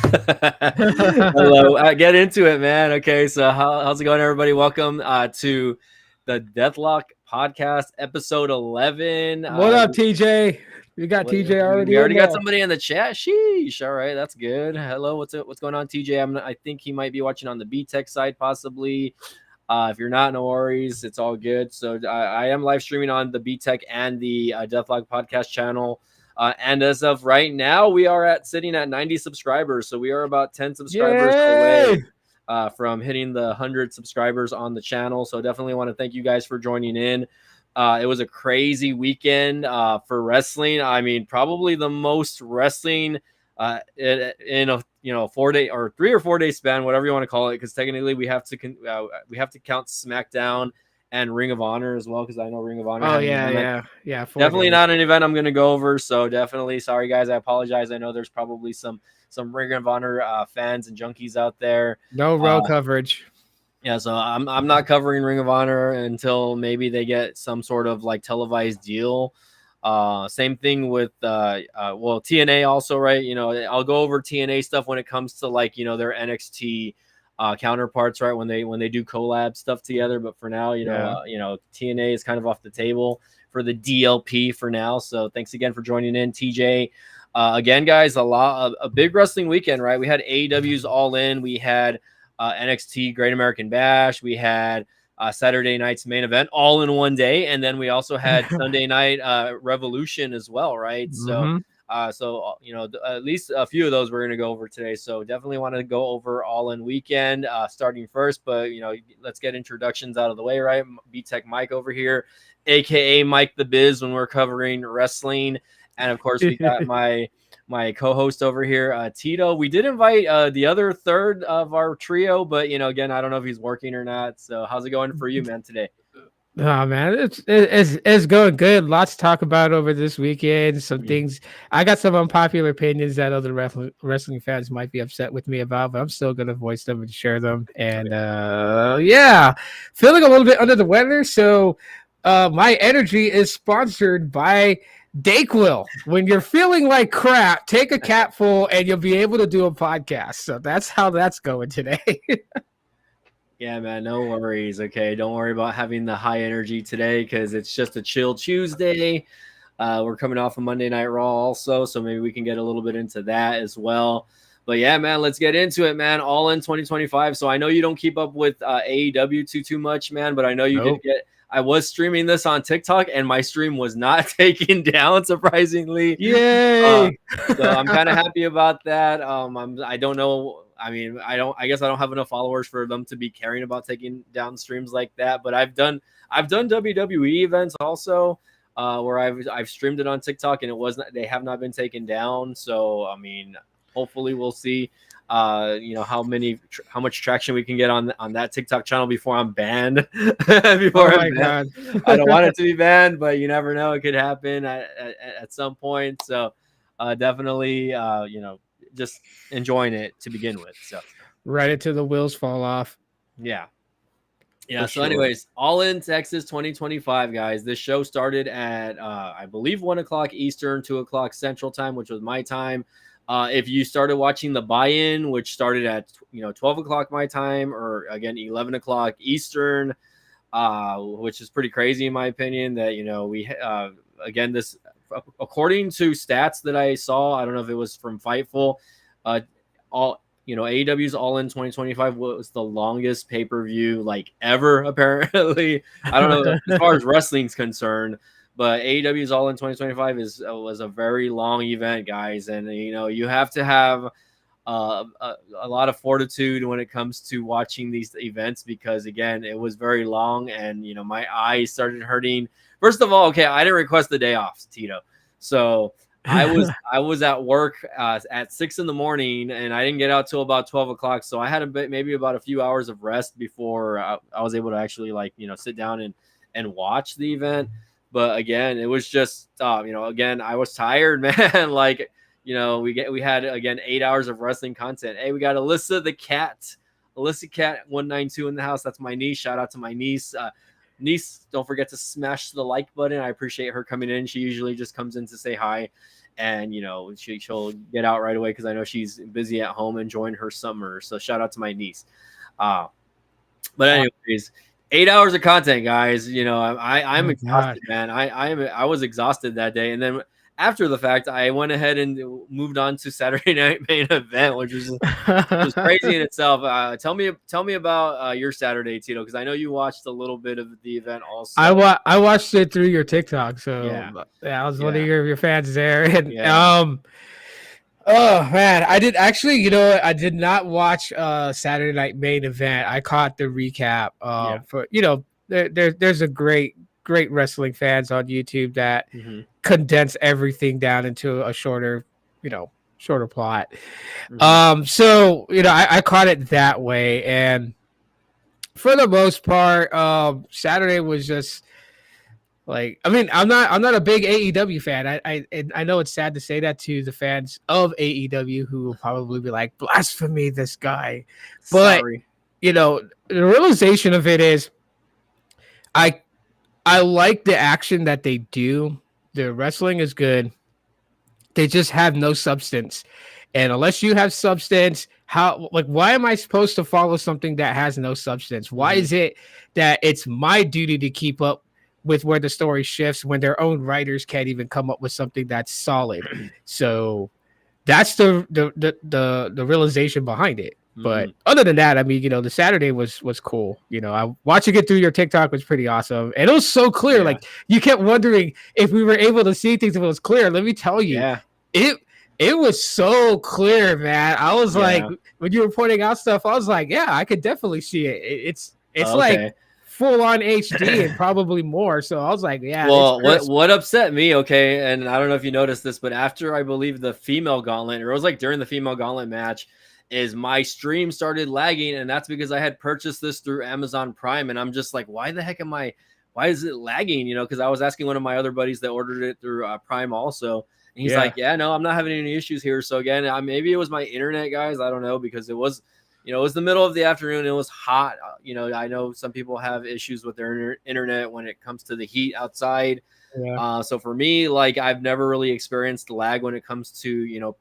Hello, get into it, man. Okay, so how's it going, everybody? Welcome to the Deathlock Podcast, episode 11. What up, TJ? We got we, TJ we already in already got there. somebody in the chat. Sheesh. All right, that's good. Hello, what's going on, TJ? I think he might be watching on the B Tech side, possibly. If you're not, no worries. It's all good. So I am live streaming on the B Tech and the Deathlock Podcast channel. And as of right now, we are sitting at 90 subscribers. So we are about 10 subscribers away Yay! from hitting the 100 subscribers on the channel. So definitely want to thank you guys for joining in. It was a crazy weekend for wrestling. I mean, probably the most wrestling in a 4-day or 3 or 4 day span, whatever you want to call it, because technically we have to count SmackDown and Ring of Honor as well, because I know Ring of Honor. Oh yeah. 4 Definitely days. not an event I'm going to go over. So definitely, sorry guys, I apologize. I know there's probably some Ring of Honor fans and junkies out there. No row coverage. Yeah, so I'm not covering Ring of Honor until maybe they get some sort of like televised deal. Same thing with TNA also, right? You know, I'll go over TNA stuff when it comes to like, you know, their NXT counterparts, right? When they do collab stuff together. But for now, TNA is kind of off the table for the DLP for now. So thanks again for joining in, TJ. Again, guys, a big wrestling weekend, right? We had AEW's All In. We had NXT Great American Bash. We had Saturday night's main event all in one day, and then we also had Sunday night Revolution as well, right? Mm-hmm. So at least a few of those we're going to go over today. So definitely want to go over All In Weekend starting first, but let's get introductions out of the way, right? B-Tech Mike over here, aka Mike the Biz, when we're covering wrestling, and of course we got my co-host over here, Tito. We did invite the other third of our trio, but again, I don't know if he's working or not. So how's it going for you, man, today? Oh man, it's going good. Lots to talk about over this weekend. Some things I got some unpopular opinions that other wrestling fans might be upset with me about, but I'm still gonna voice them and share them. And feeling a little bit under the weather. So my energy is sponsored by Dayquil. When you're feeling like crap, take a capful and you'll be able to do a podcast. So that's how that's going today. Yeah, man, no worries. Okay, don't worry about having the high energy today because it's just a chill Tuesday. We're coming off of Monday Night Raw also, so maybe we can get a little bit into that as well. But yeah, man, let's get into it, man. All in 2025. So I know you don't keep up with AEW too much, man, but I know you did get. I was streaming this on TikTok, and my stream was not taken down, surprisingly. Yay! So I'm kind of happy about that. I don't know. I mean, I guess I don't have enough followers for them to be caring about taking down streams like that. But I've done WWE events also, where I've streamed it on TikTok, and they have not been taken down. So I mean, hopefully we'll see. How much traction we can get on that TikTok channel before I'm banned. God. I don't want it to be banned, but you never know; it could happen at some point. So definitely, just enjoying it to begin with. So right until the wheels fall off. Yeah. So anyways, All In Texas 2025, guys. This show started at I believe 1 o'clock Eastern, 2 o'clock Central Time, which was my time. If you started watching the buy-in, which started at 12 o'clock my time, or again 11 o'clock Eastern, which is pretty crazy in my opinion. That we again, this according to stats that I saw, I don't know if it was from Fightful, AEW's All In 2025 was the longest pay-per-view like ever, apparently. I don't know as far as wrestling's concerned, but AEW's All In 2025 was a very long event, guys, and you have to have a lot of fortitude when it comes to watching these events, because again, it was very long, and my eyes started hurting. First of all, okay, I didn't request the day off, Tito, so I was at work at 6 a.m, and I didn't get out till about 12 o'clock. So I had maybe about a few hours of rest before I was able to actually sit down and watch the event. But again, it was just again, I was tired, man. We had again 8 hours of wrestling content. Hey, we got Alyssa Cat 192 in the house. That's my niece. Shout out to my niece. Niece, don't forget to smash the like button. I appreciate her coming in. She usually just comes in to say hi. and she'll get out right away because I know she's busy at home enjoying her summer. So shout out to my niece. But anyways, 8 hours of content, guys. I'm exhausted, man. I was exhausted that day, and then after the fact, I went ahead and moved on to Saturday Night Main Event, which was crazy in itself. Tell me about your Saturday, Tito, because I know you watched a little bit of the event also. I watched it through your TikTok, so I was one of your fans there, and oh man, I did actually. I did not watch Saturday Night Main Event. I caught the recap. For there's a great wrestling fans on YouTube that condense everything down into a shorter plot. So I caught it that way, and for the most part, Saturday was just like, I mean, I'm not a big AEW fan. I know it's sad to say that to the fans of AEW who will probably be like, blasphemy, this guy. But Sorry. The realization of it is, I like the action that they do. The wrestling is good. They just have no substance. And unless you have substance, why am I supposed to follow something that has no substance? Why is it that it's my duty to keep up with where the story shifts when their own writers can't even come up with something that's solid? So that's the realization behind it. But other than that, I mean, the Saturday was cool. Watching it through your TikTok was pretty awesome. And it was so clear. Yeah. Like, you kept wondering if we were able to see things if it was clear. Let me tell you, it was so clear, man. I was like, when you were pointing out stuff, I was like, yeah, I could definitely see it. It's like full on HD and probably more. So I was like, yeah. Well, what upset me, and I don't know if you noticed this, but after I believe the female gauntlet, or it was like during the female gauntlet match, is my stream started lagging, and that's because I had purchased this through Amazon Prime, and I'm just like, why is it lagging? Because I was asking one of my other buddies that ordered it through Prime also. And he's like, yeah, no, I'm not having any issues here. So again, maybe it was my internet, guys. I don't know, because it was, it was the middle of the afternoon. It was hot. I know some people have issues with their internet when it comes to the heat outside. Yeah. So for me, like, I've never really experienced lag when it comes to,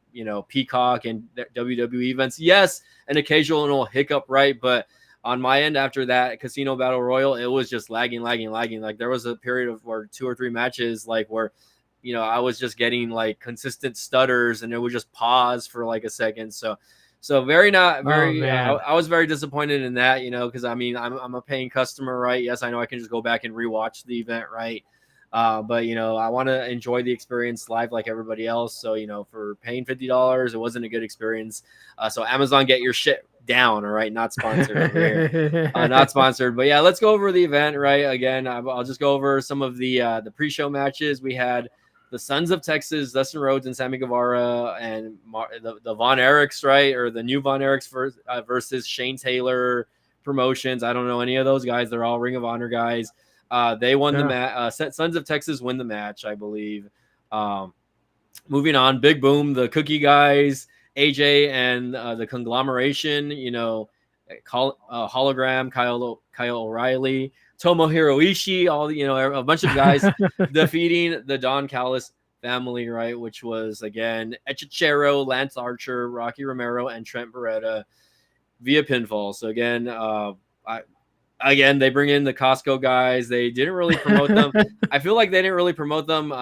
Peacock and WWE events. Yes, an occasional hiccup, right? But on my end, after that Casino Battle Royal, it was just lagging. Like, there was a period of where 2 or 3 matches, like, where I was just getting like consistent stutters, and it would just pause for like a second. So I was very disappointed in that, because I mean, I'm a paying customer, right? Yes, I know I can just go back and rewatch the event, right? But I want to enjoy the experience live like everybody else. So for paying $50, it wasn't a good experience. So Amazon, get your shit down, all right? Not sponsored over here. Not sponsored, but yeah, let's go over the event, right? Again, I'll just go over some of the pre-show matches. We had the Sons of Texas, Dustin Rhodes and Sammy Guevara, and the Von Erichs, right? Or the new Von Erichs versus Shane Taylor Promotions. I don't know any of those guys. They're all Ring of Honor guys. They won the match. Sons of Texas win the match, I believe. Moving on, Big Boom, the Cookie guys, AJ and the Conglomeration, Hologram, Kyle O'Reilly, Tomohiro Ishii, a bunch of guys defeating the Don Callis family, right? Which was, again, Echechero, Lance Archer, Rocky Romero, and Trent Beretta via pinfall. So again, they bring in the Costco guys. They didn't really promote them. I feel like they didn't really promote them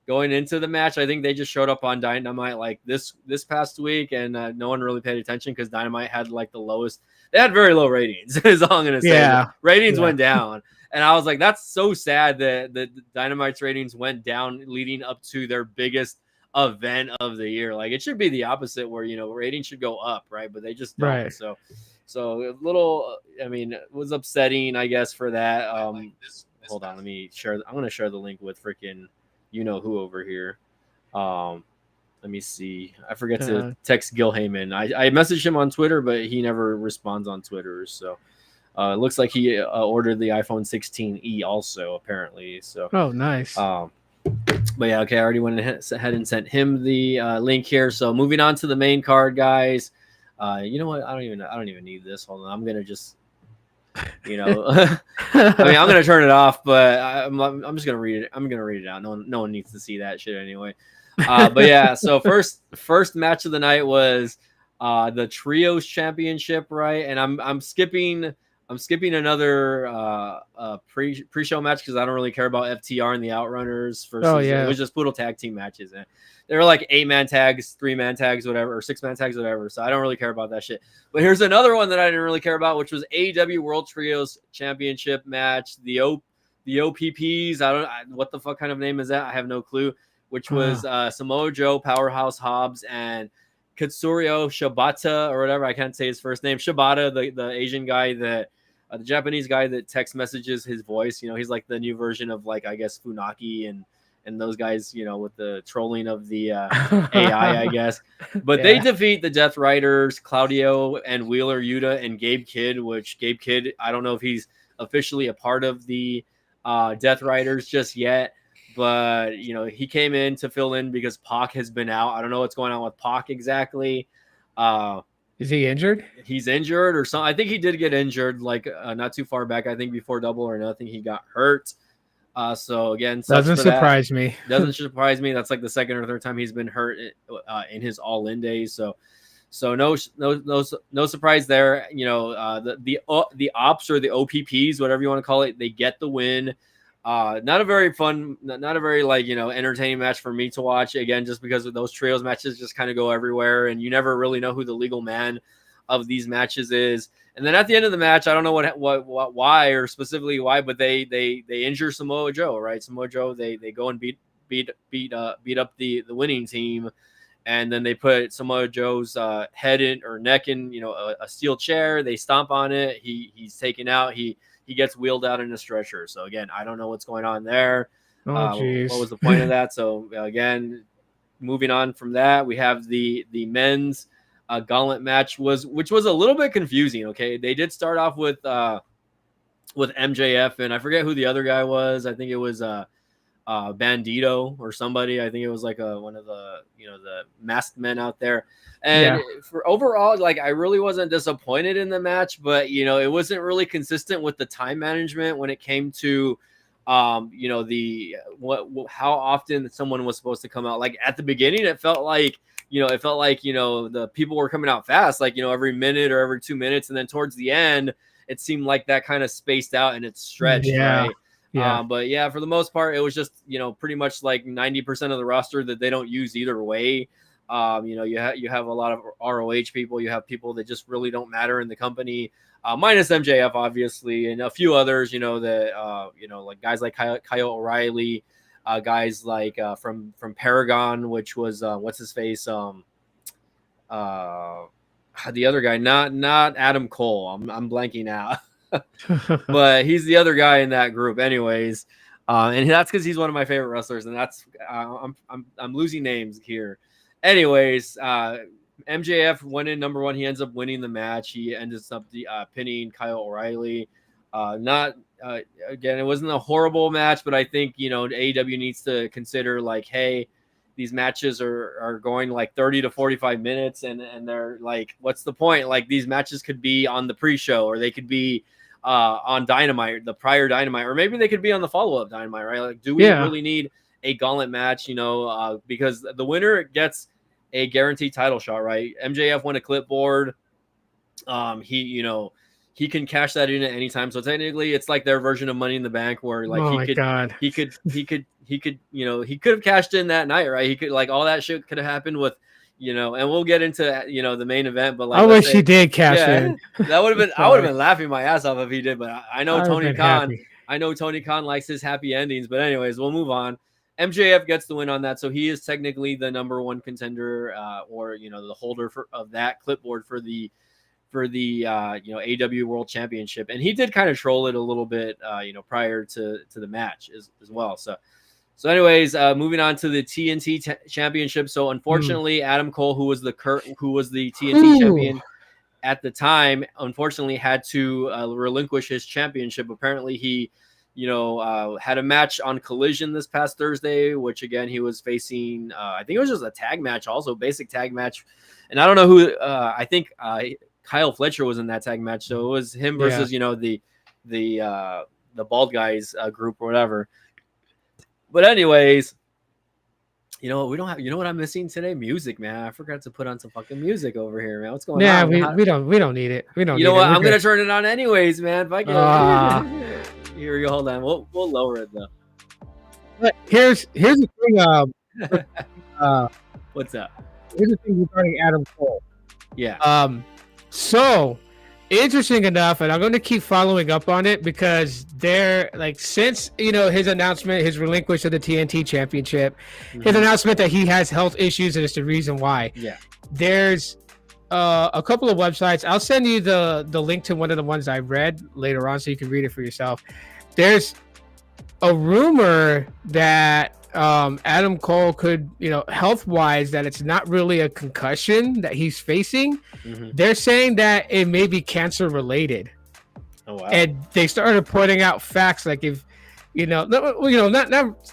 going into the match. I think they just showed up on Dynamite like this past week, and no one really paid attention because Dynamite had like the lowest. They had very low ratings, is all I'm going to say. Yeah. Ratings went down. And I was like, that's so sad that the Dynamite's ratings went down leading up to their biggest event of the year. Like, it should be the opposite where, ratings should go up, right? But they just don't. Right. So a little, I mean, it was upsetting, I guess, for that. Hold on, let me share. I'm going to share the link with freaking who over here. Let me see. I forget to text Gil Heyman. I messaged him on Twitter, but he never responds on Twitter. So it looks like he ordered the iPhone 16e also, apparently. So nice. But yeah, okay. I already went ahead and sent him the link here. So moving on to the main card, guys. You know what? I don't even need this. Hold on. I'm gonna just, I mean, I'm gonna turn it off, but I'm just gonna read it. I'm gonna read it out. No one needs to see that shit anyway. But yeah, so first match of the night was the trios championship, right? And I'm skipping another pre-show match because I don't really care about FTR and the Outrunners Oh versus it yeah. was just Poodle tag team matches. And they were like 8-man tags, 3-man tags, whatever, or 6-man tags, whatever. So I don't really care about that shit. But here's another one that I didn't really care about, which was AEW World Trios Championship match. The OPPs. What the fuck kind of name is that? I have no clue. Which was Samoa Joe, Powerhouse Hobbs, and Katsurio Shibata or whatever. I can't say his first name. Shibata, the Asian guy that the Japanese guy that text messages his voice. You know, he's like the new version of like I guess Funaki and those guys. You know, with the trolling of the AI, I guess. But they defeat the Death Riders, Claudio and Wheeler Yuta and Gabe Kidd. Which Gabe Kidd, I don't know if he's officially a part of the Death Riders just yet. But, you know, he came in to fill in because Pac has been out. I don't know what's going on with Pac exactly. Is he injured? He's injured or something. I think he did get injured like not too far back. I think before Double or Nothing, he got hurt. So, again, doesn't surprise me. Doesn't surprise me. That's like the second or third time he's been hurt in his All-In days. So no surprise there. You know, the ops or the OPPs, whatever you want to call it, they get the win. Not a very fun, not a very like, you know, entertaining match for me to watch, again, just because of those trios matches just kind of go everywhere and you never really know who the legal man of these matches is. And then at the end of the match, I don't know what why or specifically why, but they injure Samoa Joe, right? Samoa Joe, they go and beat up the winning team, and then they put Samoa Joe's head in or neck in, you know, a steel chair. They stomp on it. He's taken out. He gets wheeled out in a stretcher. So again, I don't know what's going on there. Oh, what was the point of that? So again, moving on from that, we have the men's gauntlet match which was a little bit confusing. Okay, they did start off with MJF and I forget who the other guy was. I think it was Bandito or somebody. I think it was like one of the, you know, the masked men out there. And for overall, like, I really wasn't disappointed in the match, but, you know, it wasn't really consistent with the time management when it came to, you know, how often someone was supposed to come out. Like at the beginning, it felt like, you know, the people were coming out fast, like, you know, every minute or every 2 minutes. And then towards the end, it seemed like that kind of spaced out and it stretched, right? Yeah. But yeah, for the most part, it was just, you know, pretty much like 90% of the roster that they don't use either way. You know, you have a lot of ROH people. You have people that just really don't matter in the company, minus MJF, obviously, and a few others, you know, that, you know, like guys like Kyle O'Reilly, guys like from Paragon, which was what's his face? The other guy, not Adam Cole. I'm blanking out. But he's the other guy in that group anyways. And that's because he's one of my favorite wrestlers, and that's I'm losing names here. Anyways, MJF went in number one. He ends up winning the match. He ends up pinning Kyle O'Reilly. Again, it wasn't a horrible match, but I think, you know, AEW needs to consider like, hey, these matches are going like 30 to 45 minutes, and they're like, what's the point? Like, these matches could be on the pre-show, or they could be on Dynamite, the prior Dynamite, or maybe they could be on the follow-up Dynamite, right? Like, do we really need a gauntlet match, you know, because the winner gets a guaranteed title shot, right? MJF won a clipboard. He can cash that in at any time. So technically it's like their version of Money in the Bank, where like he could, you know, he could have cashed in that night, right? He could, like, all that shit could have happened with, you know, and we'll get into, you know, the main event, but like, I wish he did cash in. That would have been, I would have been laughing my ass off if he did, but I know Tony Khan likes his happy endings. But anyways, we'll move on. MJF gets the win on that, so he is technically the number one contender, or, you know, the holder of that clipboard for the you know, AEW World Championship. And he did kind of troll it a little bit, you know, prior to the match as well. So anyways, moving on to the TNT Championship. So unfortunately, Adam Cole, who was the TNT champion at the time, unfortunately had to relinquish his championship. Apparently he, you know, had a match on Collision this past Thursday, which again, he was facing, I think it was just a tag match, also basic tag match. And I don't know who, I think Kyle Fletcher was in that tag match. So it was him versus, you know, the bald guys group or whatever. But anyways, We don't have. You know what I'm missing today? Music, man. I forgot to put on some fucking music over here, man. What's going Nah, on? we don't need it. We don't You need know it. what? We're I'm gonna good. turn it on anyways, man. Fuck Ah. it. Here we go. Hold on. We'll lower it though. But here's the thing. Uh, What's up? here's the thing regarding Adam Cole. Yeah. So interesting enough, and I'm going to keep following up on it because they're like, since his announcement, his relinquish of the TNT Championship, his announcement that he has health issues, and it's the reason why. Yeah. There's a couple of websites. I'll send you the link to one of the ones I read later on, so you can read it for yourself. There's a rumor that Adam Cole could, health wise, that it's not really a concussion that he's facing. They're saying that it may be cancer related. Oh wow! And they started pointing out facts like if not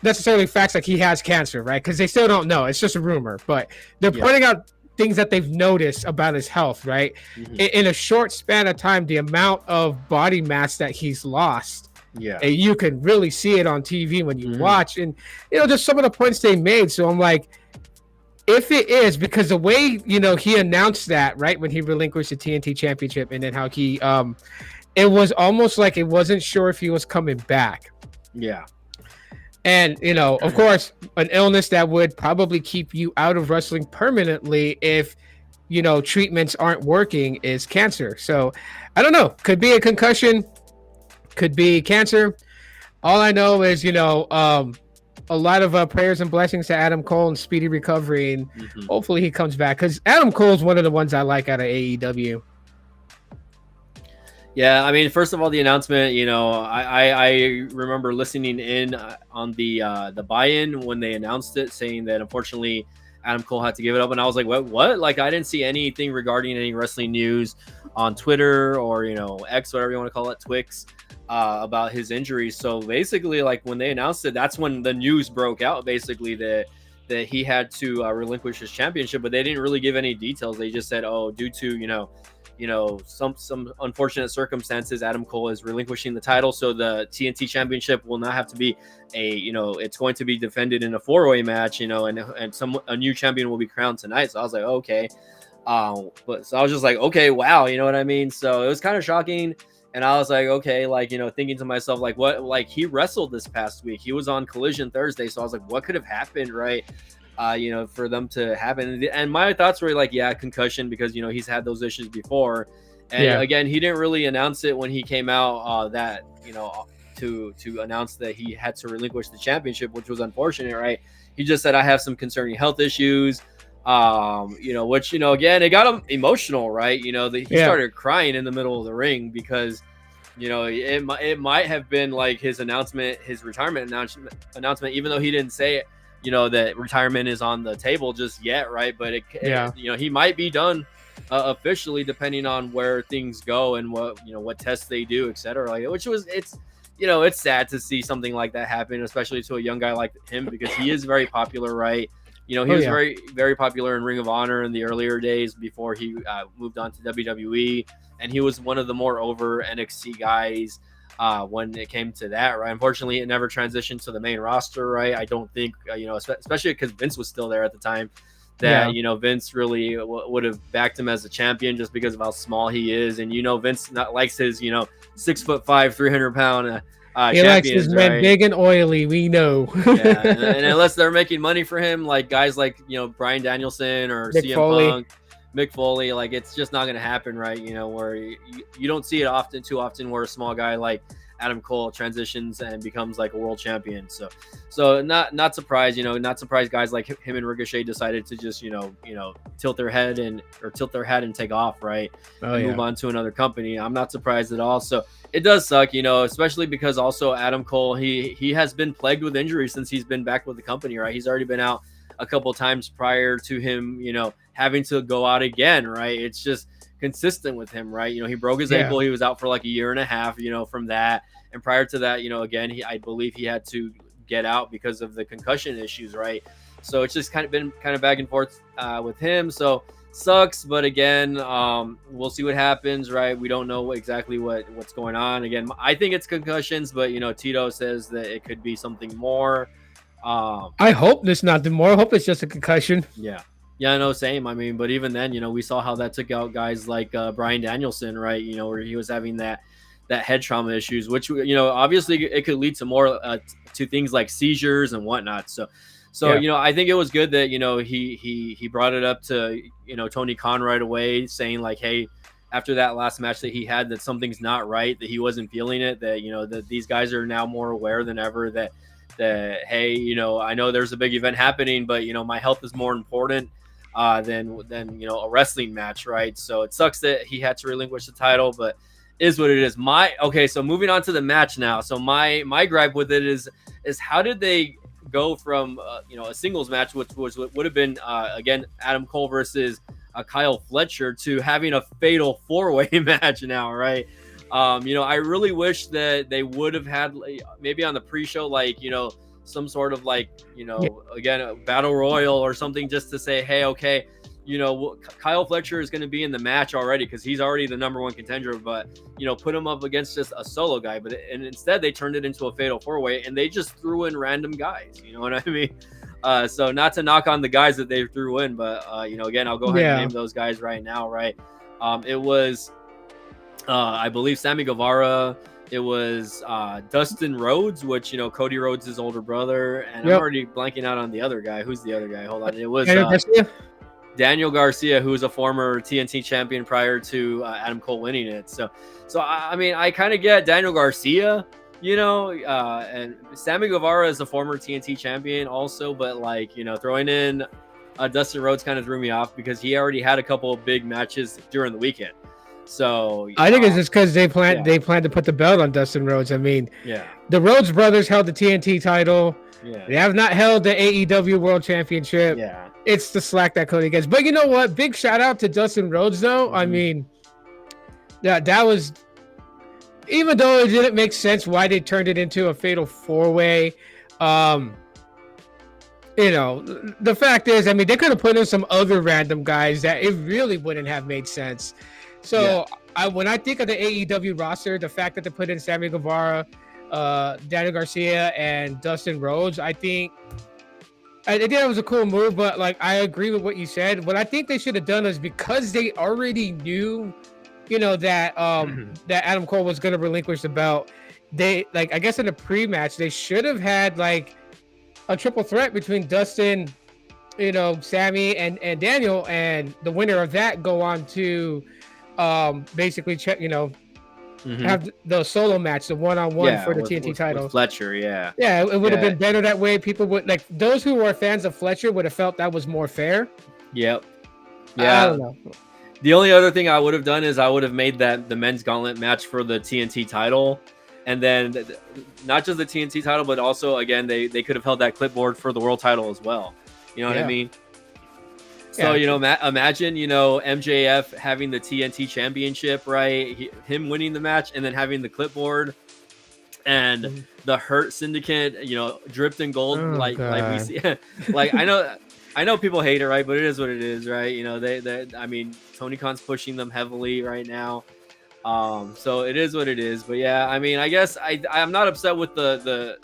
necessarily facts like he has cancer, right? Because they still don't know. It's just a rumor, but they're pointing out things that they've noticed about his health, right? In a short span of time, the amount of body mass that he's lost. Yeah, and you can really see it on TV when you watch, and just some of the points they made. So I'm like, if it is, because the way he announced that, right, when he relinquished the TNT Championship, and then how he it was almost like it wasn't sure if he was coming back. Yeah, and of course, an illness that would probably keep you out of wrestling permanently if treatments aren't working is cancer. So I don't know, could be a concussion. Could be cancer. All I know is, a lot of prayers and blessings to Adam Cole and speedy recovery, and hopefully he comes back, because Adam Cole's one of the ones I like out of AEW. Yeah, I mean, first of all, the announcement, I remember listening in on the buy-in when they announced it, saying that unfortunately Adam Cole had to give it up, and I was like, what? Like, I didn't see anything regarding any wrestling news on Twitter or X, whatever you want to call it, Twix. About his injuries. So basically, like, when they announced it, that's when the news broke out, basically that he had to relinquish his championship, but they didn't really give any details. They just said, due to some unfortunate circumstances, Adam Cole is relinquishing the title, so the TNT Championship will not have to be it's going to be defended in a 4-way match, and a new champion will be crowned tonight. So I was like, okay, but so I was just like, okay, wow, you know what I mean? So it was kind of shocking. And I was like, okay, like, thinking to myself, like, what, like, he wrestled this past week. He was on Collision Thursday. So I was like, what could have happened, right? For them to happen. And my thoughts were like, yeah, concussion, because, he's had those issues before. And again, he didn't really announce it when he came out that, to announce that he had to relinquish the championship, which was unfortunate, right? He just said, I have some concerning health issues. Which, again, it got him emotional, right? He started crying in the middle of the ring because, it might have been like his retirement announcement, even though he didn't say it, that retirement is on the table just yet, right? But he might be done officially, depending on where things go and what tests they do, etc. Like, it's sad to see something like that happen, especially to a young guy like him, because he is very popular, right? He was very, very popular in Ring of Honor in the earlier days before he moved on to WWE. And he was one of the more over NXT guys when it came to that, right? Unfortunately, it never transitioned to the main roster, right? I don't think, especially because Vince was still there at the time, that, Vince really would have backed him as a champion just because of how small he is. And, Vince likes his, 6'5", 300-pound he likes his men big and oily. We know. and unless they're making money for him, like guys like Bryan Danielson or CM Punk, Mick Foley, like, it's just not going to happen, right? Where you don't see it too often, where a small guy like Adam Cole transitions and becomes like a world champion. So not surprised, not surprised guys like him and Ricochet decided to just, tilt their head and take off, right? And move on to another company. I'm not surprised at all. So it does suck, especially because also Adam Cole, he has been plagued with injuries since he's been back with the company, right? He's already been out a couple times prior to him, having to go out again, right? It's just consistent with him, right? He broke his ankle. He was out for like a year and a half, from that. And prior to that, again, I believe he had to get out because of the concussion issues, right? So it's just been back and forth with him. So sucks, but again, we'll see what happens, right? We don't know exactly what's going on. Again, I think it's concussions, but Tito says that it could be something more. I hope it's not the more. I hope it's just a concussion. Yeah. Yeah, no, same. I mean, but even then, we saw how that took out guys like Brian Danielson, right? Where he was having that head trauma issues, which obviously it could lead to more to things like seizures and whatnot. So Yeah. I think it was good that he brought it up to Tony Khan right away, saying like, hey, after that last match that he had, that something's not right, that he wasn't feeling it, that that these guys are now more aware than ever that hey, I know there's a big event happening, but my health is more important than a wrestling match, right? So it sucks that he had to relinquish the title, but is what it is. So moving on to the match now. So my gripe with it is how did they go from a singles match, which would have been again Adam Cole versus Kyle Fletcher, to having a fatal 4-way match now, right? I really wish that they would have had maybe on the pre-show, like, some sort of like, again, a battle royal or something, just to say, hey, okay, Kyle Fletcher is going to be in the match already because he's already the number one contender, but, put him up against just a solo guy. And instead they turned it into a fatal 4-way and they just threw in random guys. You know what I mean? So not to knock on the guys that they threw in, but, again, I'll go ahead and name those guys right now, right? It was, I believe, Sammy Guevara. It was Dustin Rhodes, which, Cody Rhodes' older brother. And I'm already blanking out on the other guy. Who's the other guy? Hold on. It was Daniel Garcia, who was a former TNT champion prior to Adam Cole winning it. So I mean, I kind of get Daniel Garcia, and Sammy Guevara is a former TNT champion also. But, like, throwing in Dustin Rhodes kind of threw me off because he already had a couple of big matches during the weekend. So I think it's just because they plan to put the belt on Dustin Rhodes. I mean, the Rhodes brothers held the TNT title. Yeah. They have not held the AEW World Championship. Yeah. It's the slack that Cody gets. But you know what? Big shout out to Dustin Rhodes, though. Mm-hmm. I mean, that was, even though it didn't make sense why they turned it into a fatal 4-way. The fact is, I mean, they could have put in some other random guys that it really wouldn't have made sense. So when I think of the AEW roster, the fact that they put in Sammy Guevara, Daniel Garcia, and Dustin Rhodes, I think it was a cool move. But, like, I agree with what you said. What I think they should have done is, because they already knew, that that Adam Cole was going to relinquish the belt, they, like, I guess in the pre-match, they should have had, like, a triple threat between Dustin, Sammy, and Daniel, and the winner of that go on to basically check, have the solo match, the one-on-one for the TNT title. With Fletcher, it would have been better that way. People would, like, those who were fans of Fletcher would have felt that was more fair. Yep. Yeah. I don't know. The only other thing I would have done is I would have made that the men's gauntlet match for the TNT title. And then not just the TNT title, but also, again, they could have held that clipboard for the world title as well. You know what I mean? So, imagine, MJF having the TNT championship, right? Him winning the match and then having the clipboard and the Hurt Syndicate, dripped in gold. Like we see, like, I know people hate it, right? But it is what it is, right? I mean, Tony Khan's pushing them heavily right now. So it is what it is. But yeah, I mean, I guess I'm not upset with the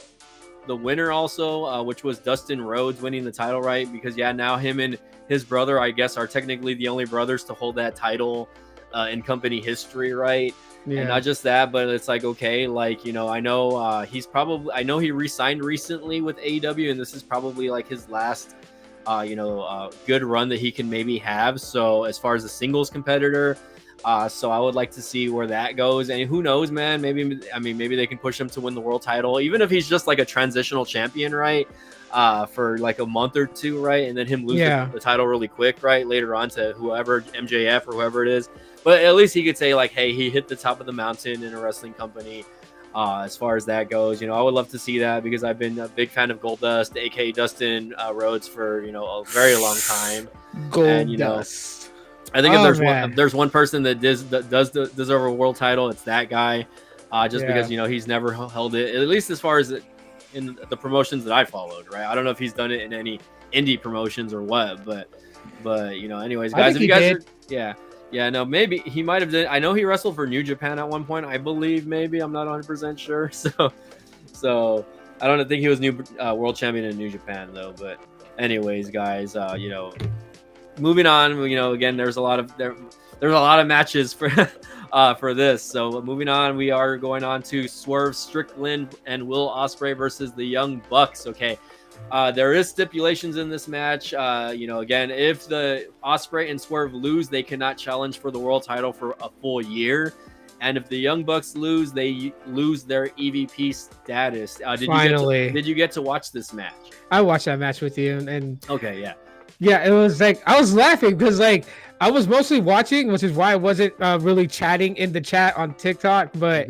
winner also, which was Dustin Rhodes winning the title, right? Because now him and his brother, I guess, are technically the only brothers to hold that title in company history, right? Yeah. And not just that, but it's like, okay, like, I know he re-signed recently with AEW, and this is probably like his last good run that he can maybe have. So as far as a singles competitor, so I would like to see where that goes. And who knows, man, maybe they can push him to win the world title, even if he's just like a transitional champion, right? For like a month or two, right? And then him lose the title really quick, right? Later on to whoever, MJF or whoever it is. But at least he could say, like, hey, he hit the top of the mountain in a wrestling company. As far as that goes, I would love to see that, because I've been a big fan of Goldust, aka Dustin Rhodes, for a very long time. Goldust. I think if there's one person that does deserve a world title, it's that guy. Because he's never held it, at least as far as in the promotions that I followed, right? I don't know if he's done it in any indie promotions or what, but anyways, guys, if you guys no, maybe he might have done. I know he wrestled for New Japan at one point, I believe. Maybe, I'm not 100% sure. So I don't think he was new world champion in New Japan though. But anyways, guys, moving on. Again, there's a lot of matches for this. So moving on, we are going on to Swerve Strickland and Will Ospreay versus the Young Bucks. Okay. There is stipulations in this match. Again, if the Ospreay and Swerve lose, they cannot challenge for the world title for a full year. And if the Young Bucks lose, they lose their EVP status. Did you get to watch this match? I watched that match with you, and okay, yeah. Yeah, it was like I was laughing because like I was mostly watching, which is why I wasn't really chatting in the chat on TikTok. But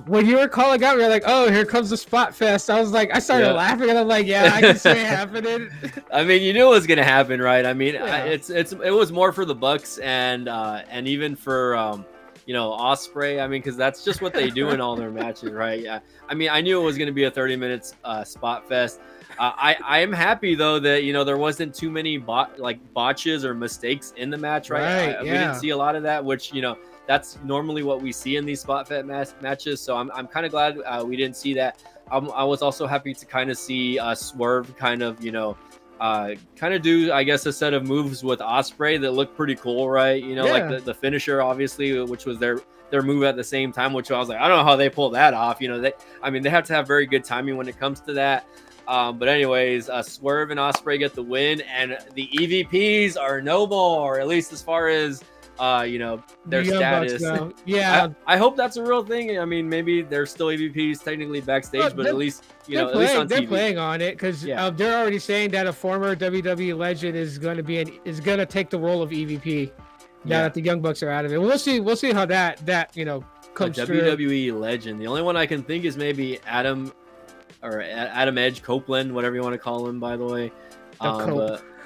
when you were calling out, you're like, "Oh, here comes the spot fest." I was like, I started laughing, and I'm like, "Yeah, I can see it happening." I mean, you knew it was gonna happen, right? I mean, it was more for the Bucks and even for Ospreay. I mean, because that's just what they do in all their matches, right? Yeah. I mean, I knew it was gonna be a 30-minute spot fest. I am happy though that there wasn't too many botches or mistakes in the match, right? We didn't see a lot of that, which that's normally what we see in these spot fest matches. So I'm kind of glad we didn't see that. I was also happy to kind of see Swerve kind of do, I guess, a set of moves with Ospreay that looked pretty cool, right? Like the finisher, obviously, which was their move at the same time, which I was like, I don't know how they pull that off. They have to have very good timing when it comes to that. But anyways, Swerve and Ospreay get the win, and the EVPs are no more, at least as far as their status. Yeah, I hope that's a real thing. I mean, maybe they're still EVPs technically backstage, but at least at least on TV. They're playing on it because they're already saying that a former WWE legend is going to take the role of EVP now that the Young Bucks are out of it. We'll see how that comes through. WWE legend. The only one I can think is maybe Adam Edge Copeland, whatever you want to call him, by the way.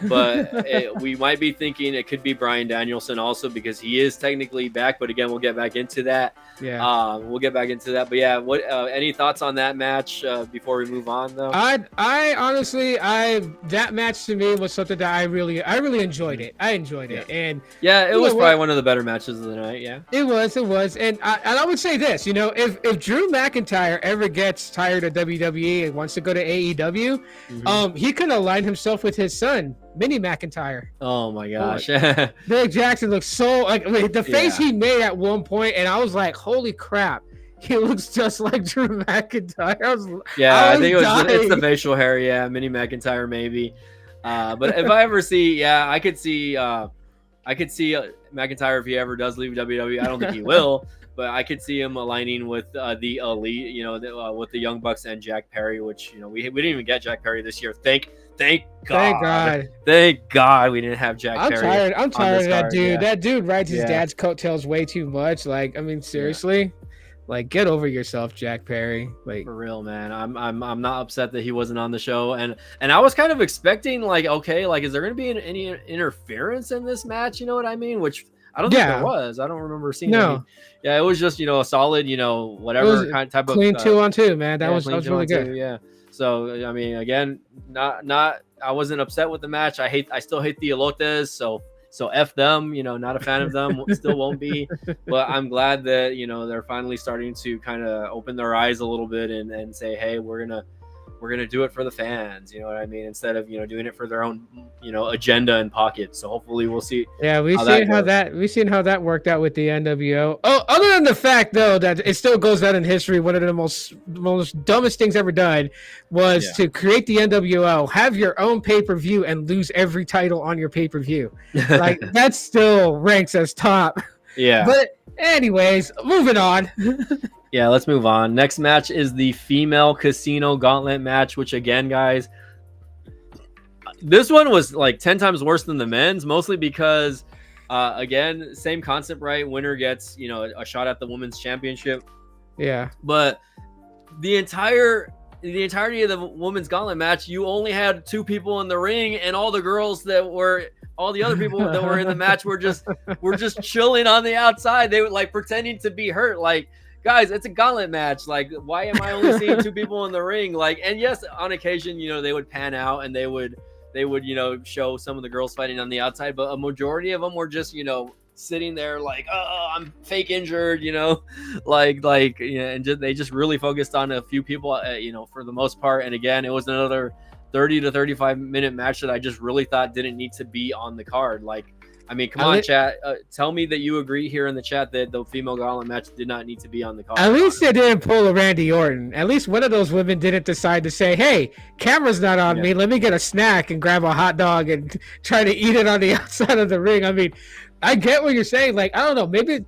But we might be thinking it could be Bryan Danielson also, because he is technically back. But again, we'll get back into that. We'll get back into that. But yeah, what any thoughts on that match before we move on though? I honestly, that match to me was something that I really enjoyed it. I enjoyed it, and it was probably one of the better matches of the night. Yeah, it was, and I would say this, if Drew McIntyre ever gets tired of WWE and wants to go to AEW, he could align himself with his son, Mini McIntyre. Oh my gosh. Big Jackson looks so the face he made at one point, and I was like, holy crap, he looks just like Drew McIntyre. I think it's the facial hair. Yeah, Mini McIntyre maybe. But if I ever see, I could see McIntyre if he ever does leave WWE. I don't think he will, but I could see him aligning with the Elite, with the Young Bucks and Jack Perry, which we didn't even get Jack Perry this year. Thank God. Thank God we didn't have Jack Perry. I'm tired of that dude. Yeah. That dude rides his dad's coattails way too much. Like, I mean, seriously. Like, get over yourself, Jack Perry. Like, for real, man. I'm not upset that he wasn't on the show, and I was kind of expecting, like, okay, like, is there going to be any interference in this match? You know what I mean? Which I don't think there was. I don't remember seeing. No. Yeah, it was just a solid, whatever kind of type of clean 2-on-2, man. That was really good. Yeah. So I mean, again, not I wasn't upset with the match. I still hate the Elotes, so F them, not a fan of them, still won't be. But I'm glad that, they're finally starting to kind of open their eyes a little bit and say, hey, we're gonna do it for the fans, you know what I mean, instead of doing it for their own agenda and pocket. So hopefully we'll see. Yeah, we've seen how that worked out with the NWO. Oh, other than the fact though that it still goes down in history, one of the most dumbest things ever done was to create the NWO, have your own pay-per-view, and lose every title on your pay-per-view. Like, that still ranks as top. Yeah. But anyways, moving on. Yeah, let's move on. Next match is the female casino gauntlet match, which again, guys, this one was like 10 times worse than the men's, mostly because, again, same concept, right? Winner gets, a shot at the women's championship. Yeah. But the entirety of the women's gauntlet match, you only had 2 people in the ring, and all the other people that were in the match were just chilling on the outside. They were like pretending to be hurt. Like, guys, it's a gauntlet match. Like, why am I only seeing 2 people in the ring? Like, and yes, on occasion, they would pan out and they would show some of the girls fighting on the outside, but a majority of them were just, sitting there like, oh, I'm fake injured, and they just really focused on a few people, for the most part. And again, it was another 30 to 35-minute match that I just really thought didn't need to be on the card. Like, I mean, come on, chat. Tell me that you agree here in the chat that the female gauntlet match did not need to be on the card. At least they didn't pull a Randy Orton. At least one of those women didn't decide to say, hey, camera's not on me. Let me get a snack and grab a hot dog and try to eat it on the outside of the ring. I mean, I get what you're saying. Like, I don't know. Maybe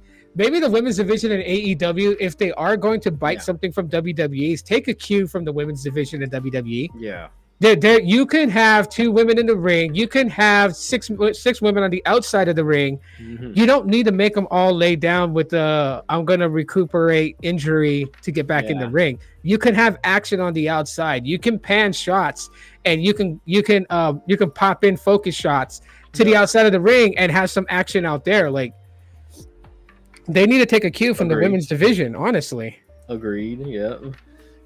the women's division in AEW, if they are going to bite something from WWE, take a cue from the women's division in WWE. Yeah. There, you can have 2 women in the ring. You can have six women on the outside of the ring. Mm-hmm. You don't need to make them all lay down with I'm going to recuperate injury to get back in the ring. You can have action on the outside. You can pan shots, and you can pop in focus shots to the outside of the ring and have some action out there. Like, they need to take a cue from the women's division, honestly. Agreed. Yeah.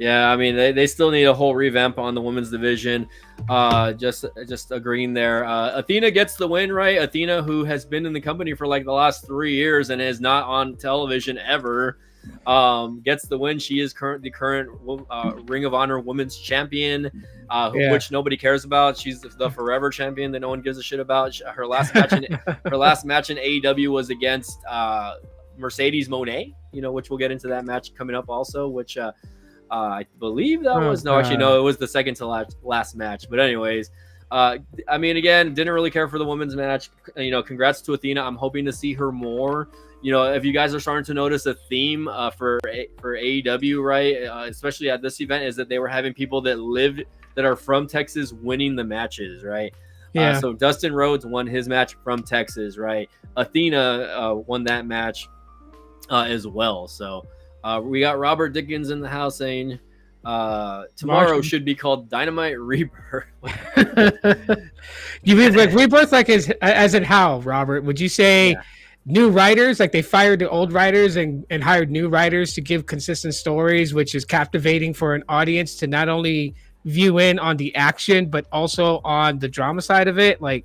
Yeah, I mean, they still need a whole revamp on the women's division. Just agreeing there. Athena gets the win, right? Athena, who has been in the company for like the last 3 years and is not on television ever, gets the win. She is the current Ring of Honor Women's Champion, which nobody cares about. She's the forever champion that no one gives a shit about. Her last match in AEW was against Mercedes Moné, which we'll get into that match coming up also, which I believe that was it was the second to last match. But anyways, I mean, again, didn't really care for the women's match. Congrats to Athena. I'm hoping to see her more. If you guys are starting to notice a theme for AEW, right, especially at this event, is that they were having people that are from Texas winning the matches, right? Yeah. So Dustin Rhodes won his match from Texas, right? Athena won that match as well. So. We got Robert Dickens in the house saying tomorrow should be called Dynamite Rebirth. You mean like rebirth, like as in how, Robert? Would you say new writers, like they fired the old writers and hired new writers to give consistent stories, which is captivating for an audience to not only view in on the action, but also on the drama side of it? Like,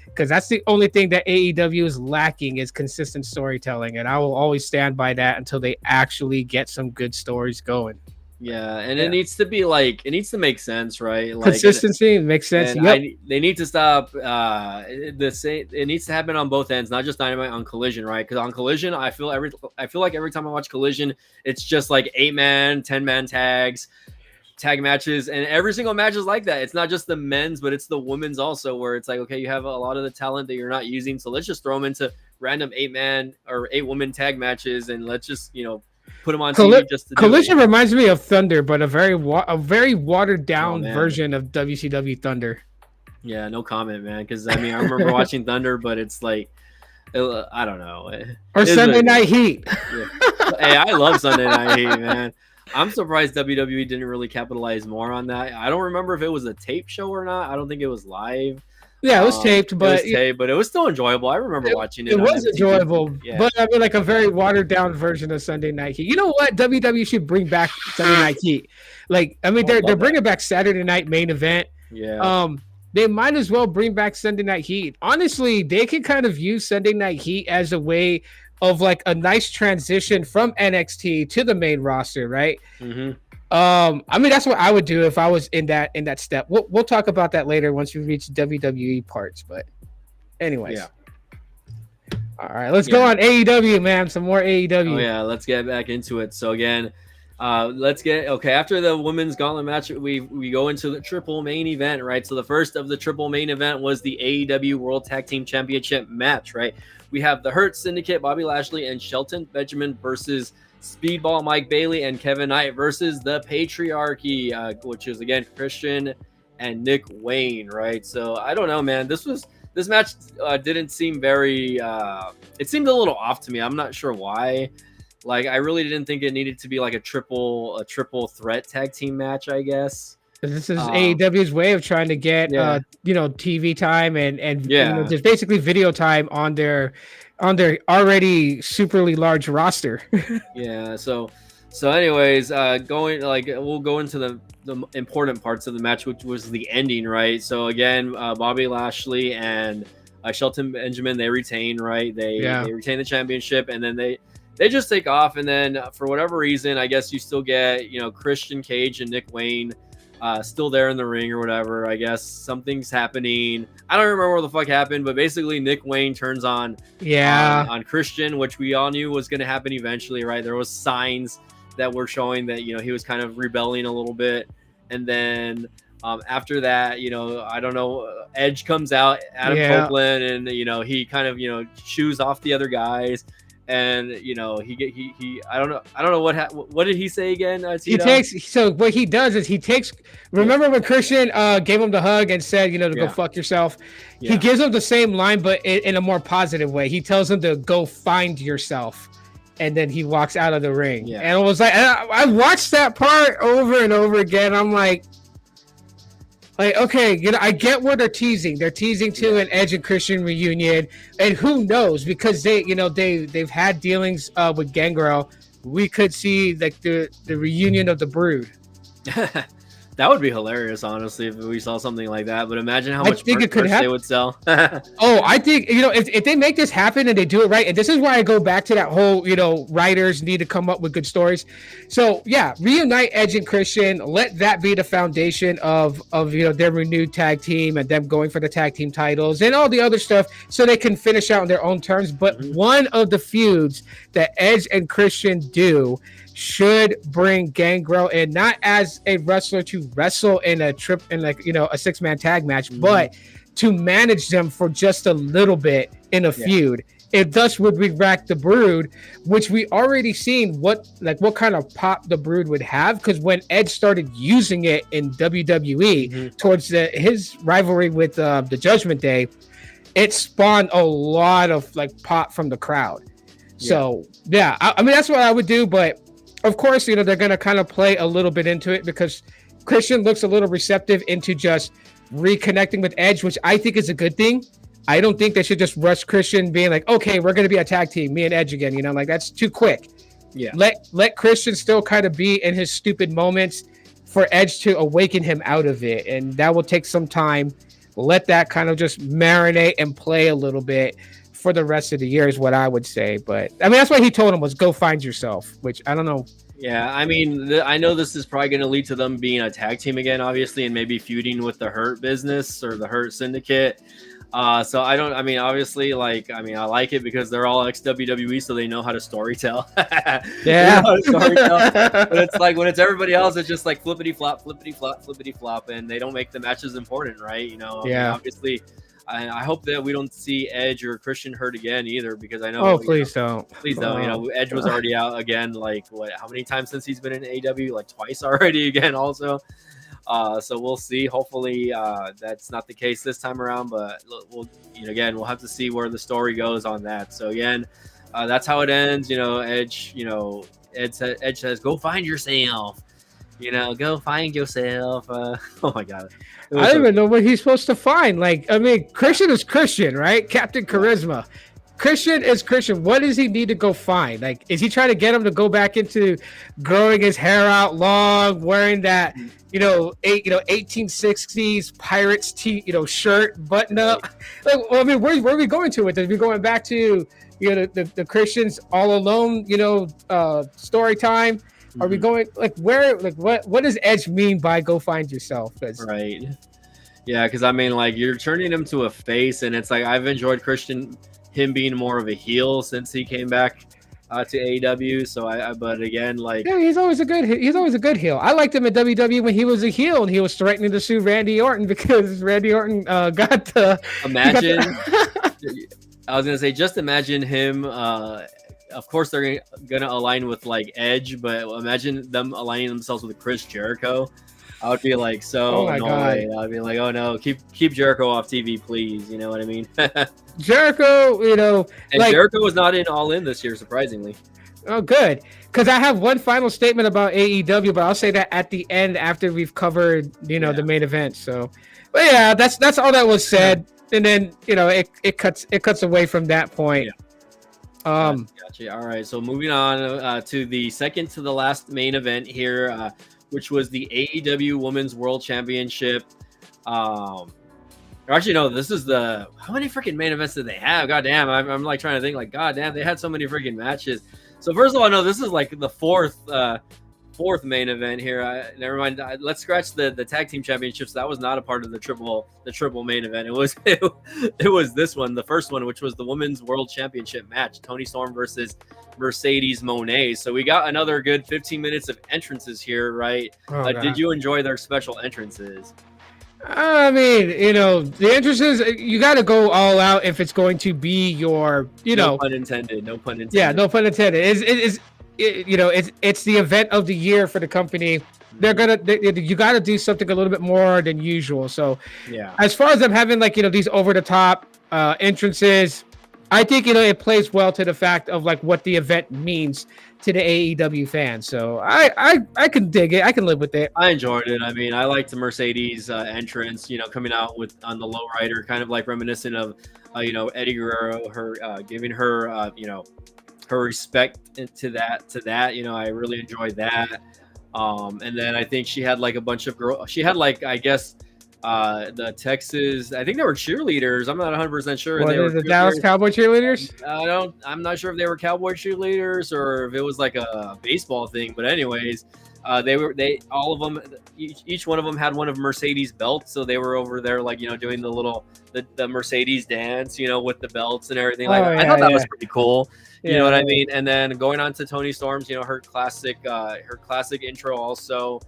because that's the only thing that AEW is lacking is consistent storytelling. And I will always stand by that until they actually get some good stories going. Yeah, and it needs to be like, it needs to make sense, right? Like, consistency makes sense. They need to stop. It needs to happen on both ends, not just Dynamite, on Collision, right? Because on Collision, I feel like every time I watch Collision, it's just like 8-man, 10-man tag matches, and every single match is like that. It's not just the men's, but it's the women's also, where it's like, okay, you have a lot of the talent that you're not using, so let's just throw them into random 8-man or 8-woman tag matches, and let's just put them on TV just to Collision reminds me of Thunder, but a very watered down version of WCW Thunder. Yeah, no comment, man, because I mean, I remember watching Thunder, but it's like, I don't know, or Sunday Night Heat. Yeah. Hey, I love Sunday Night Heat, man. I'm surprised WWE didn't really capitalize more on that. I don't remember if it was a tape show or not. I don't think it was live. Yeah, it was taped, but it was still enjoyable. I remember watching it. It was enjoyable, but I mean, like a very watered down version of Sunday Night Heat. You know what? WWE should bring back Sunday Night Heat. Like, I mean, they're bringing back Saturday Night Main Event. Yeah. They might as well bring back Sunday Night Heat. Honestly, they can kind of use Sunday Night Heat as a way of like a nice transition from NXT to the main roster, right? Mm-hmm. I mean, that's what I would do if I was in that step. We'll talk about that later once we reach WWE parts. But anyways, all right, let's go on AEW, man. Some more AEW. Oh yeah, let's get back into it. So again, after the women's gauntlet match, we go into the triple main event, right? So the first of the triple main event was the AEW World Tag Team Championship match, right? We have the Hurt Syndicate, Bobby Lashley and Shelton Benjamin versus Speedball Mike Bailey and Kevin Knight versus the Patriarchy, which is again Christian and Nick Wayne, right? So I don't know, man. This match didn't seem very. It seemed a little off to me. I'm not sure why. Like, I really didn't think it needed to be like a triple threat tag team match, I guess. This is AEW's way of trying to get TV time and just basically video time on their already superly large roster. Yeah. So anyways, we'll go into the important parts of the match, which was the ending, right? So again, Bobby Lashley and Shelton Benjamin, they retain, right? They Yeah. retain the championship, and then they just take off. And then for whatever reason, I guess you still get, Christian Cage and Nick Wayne still there in the ring or whatever. I guess something's happening. I don't remember what the fuck happened, but basically Nick Wayne turns on Christian, which we all knew was going to happen eventually, right? There was signs that were showing that, he was kind of rebelling a little bit. And then after that, I don't know, Edge comes out, Adam Copeland, and he kind of shoos off the other guys. And he I don't know what did he say again? So what he does is he takes. Remember when Christian gave him the hug and said, to go fuck yourself. He gives him the same line, but in a more positive way. He tells him to go find yourself, and then he walks out of the ring. Yeah. And it was like I watched that part over and over again. I'm like, okay, I get what they're teasing. They're teasing to an Edge and Christian reunion, and who knows, because they've had dealings with Gangrel. We could see like the reunion of the Brood. That would be hilarious, honestly, if we saw something like that. But imagine how much merch they would sell. I think, if they make this happen and they do it right, and this is why I go back to that whole, writers need to come up with good stories. So, yeah, reunite Edge and Christian. Let that be the foundation of their renewed tag team and them going for the tag team titles and all the other stuff so they can finish out on their own terms. But one of the feuds that Edge and Christian do should bring Gangrel in, not as a wrestler to wrestle in a 6-man tag match, but to manage them for just a little bit in a feud. It thus would rack the Brood, which we already seen what kind of pop the Brood would have, because when Edge started using it in WWE towards his rivalry with the Judgment Day, it spawned a lot of pop from the crowd. So I mean that's what I would do, but of course, they're going to kind of play a little bit into it because Christian looks a little receptive into just reconnecting with Edge, which I think is a good thing. I don't think they should just rush Christian being like, okay, we're going to be a tag team, me and Edge again. That's too quick. Yeah. Let Christian still kind of be in his stupid moments for Edge to awaken him out of it. And that will take some time. Let that kind of just marinate and play a little bit for the rest of the year is what I would say. But I mean, that's what he told him was go find yourself, which I don't know. Yeah, I mean, I know this is probably going to lead to them being a tag team again, obviously, and maybe feuding with the Hurt Business or the Hurt Syndicate. So I obviously, I like it because they're all ex-WWE, so they know how to storytell. Yeah. But it's like when it's everybody else, it's just like flippity flop, and they don't make the matches important, right? Obviously, I hope that we don't see Edge or Christian hurt again either, because I know. Oh, please don't. Please don't. Edge was already out again. How many times since he's been in AEW? Like twice already again. Also. So we'll see. Hopefully, that's not the case this time around. But we'll have to see where the story goes on that. So again, that's how it ends. Edge. Edge says, "Go find yourself." Go find yourself. Oh my God. I don't even know what he's supposed to find. Christian is Christian, right? Captain Charisma. Christian is Christian. What does he need to go find? Is he trying to get him to go back into growing his hair out long, wearing that, 1860s Pirates shirt button up? Where are we going to with this? Are we going back to, the Christians all alone, story time? Are we going what does Edge mean by go find yourself? Right. Yeah, because you're turning him to a face, and it's like I've enjoyed him being more of a heel since he came back to AEW. So but again, he's always a good heel. I liked him at WWE when he was a heel and he was threatening to sue Randy Orton because Randy Orton got the. Imagine. I was gonna say, just imagine him. Of course, they're gonna align with Edge, but imagine them aligning themselves with Chris Jericho. I would be like, oh my God. way. I'd be like, oh no, keep Jericho off TV, please. You know what I mean? Jericho, and Jericho was not in All In this year, surprisingly. Oh, good. Because I have one final statement about AEW, but I'll say that at the end after we've covered, the main event. So, but yeah, that's all that was said, and then it cuts away from that point. Yeah. Gotcha. All right. So moving on to the second to the last main event here, which was the AEW Women's World Championship. Or actually, no, this is how many freaking main events did they have? God damn, I'm like trying to think, like, god damn, they had so many freaking matches. So first of all, no, this is like the fourth main event here. Never mind. Let's scratch the tag team championships. That was not a part of the triple main event. It was it was this one, the first one, which was the women's world championship match, Toni Storm versus Mercedes Moné. So we got another good 15 minutes of entrances here, right? Did you enjoy their special entrances? I mean, the entrances, you got to go all out if it's going to be your, no pun intended. No pun intended. Yeah, no pun intended. It's the event of the year for the company. You got to do something a little bit more than usual. So, yeah, as far as them having like these over the top entrances, I think it plays well to the fact of like what the event means to the AEW fans. So I can dig it. I can live with it. I enjoyed it. I mean, I liked the Mercedes entrance. Coming out on the lowrider, kind of like reminiscent of Eddie Guerrero. Her giving her her respect to that. I really enjoyed that. And then I think she had like a bunch of girls. She had like, I guess, the Texas, I think they were cheerleaders. I'm not 100% sure. They were the Dallas Cowboy cheerleaders. I'm not sure if they were Cowboy cheerleaders or if it was like a baseball thing. But anyways, all of them, each one of them had one of Mercedes belts. So they were over there like doing the Mercedes dance, with the belts and everything. Like I thought that was pretty cool. You know what I mean? And then going on to Toni Storm's, her classic intro also.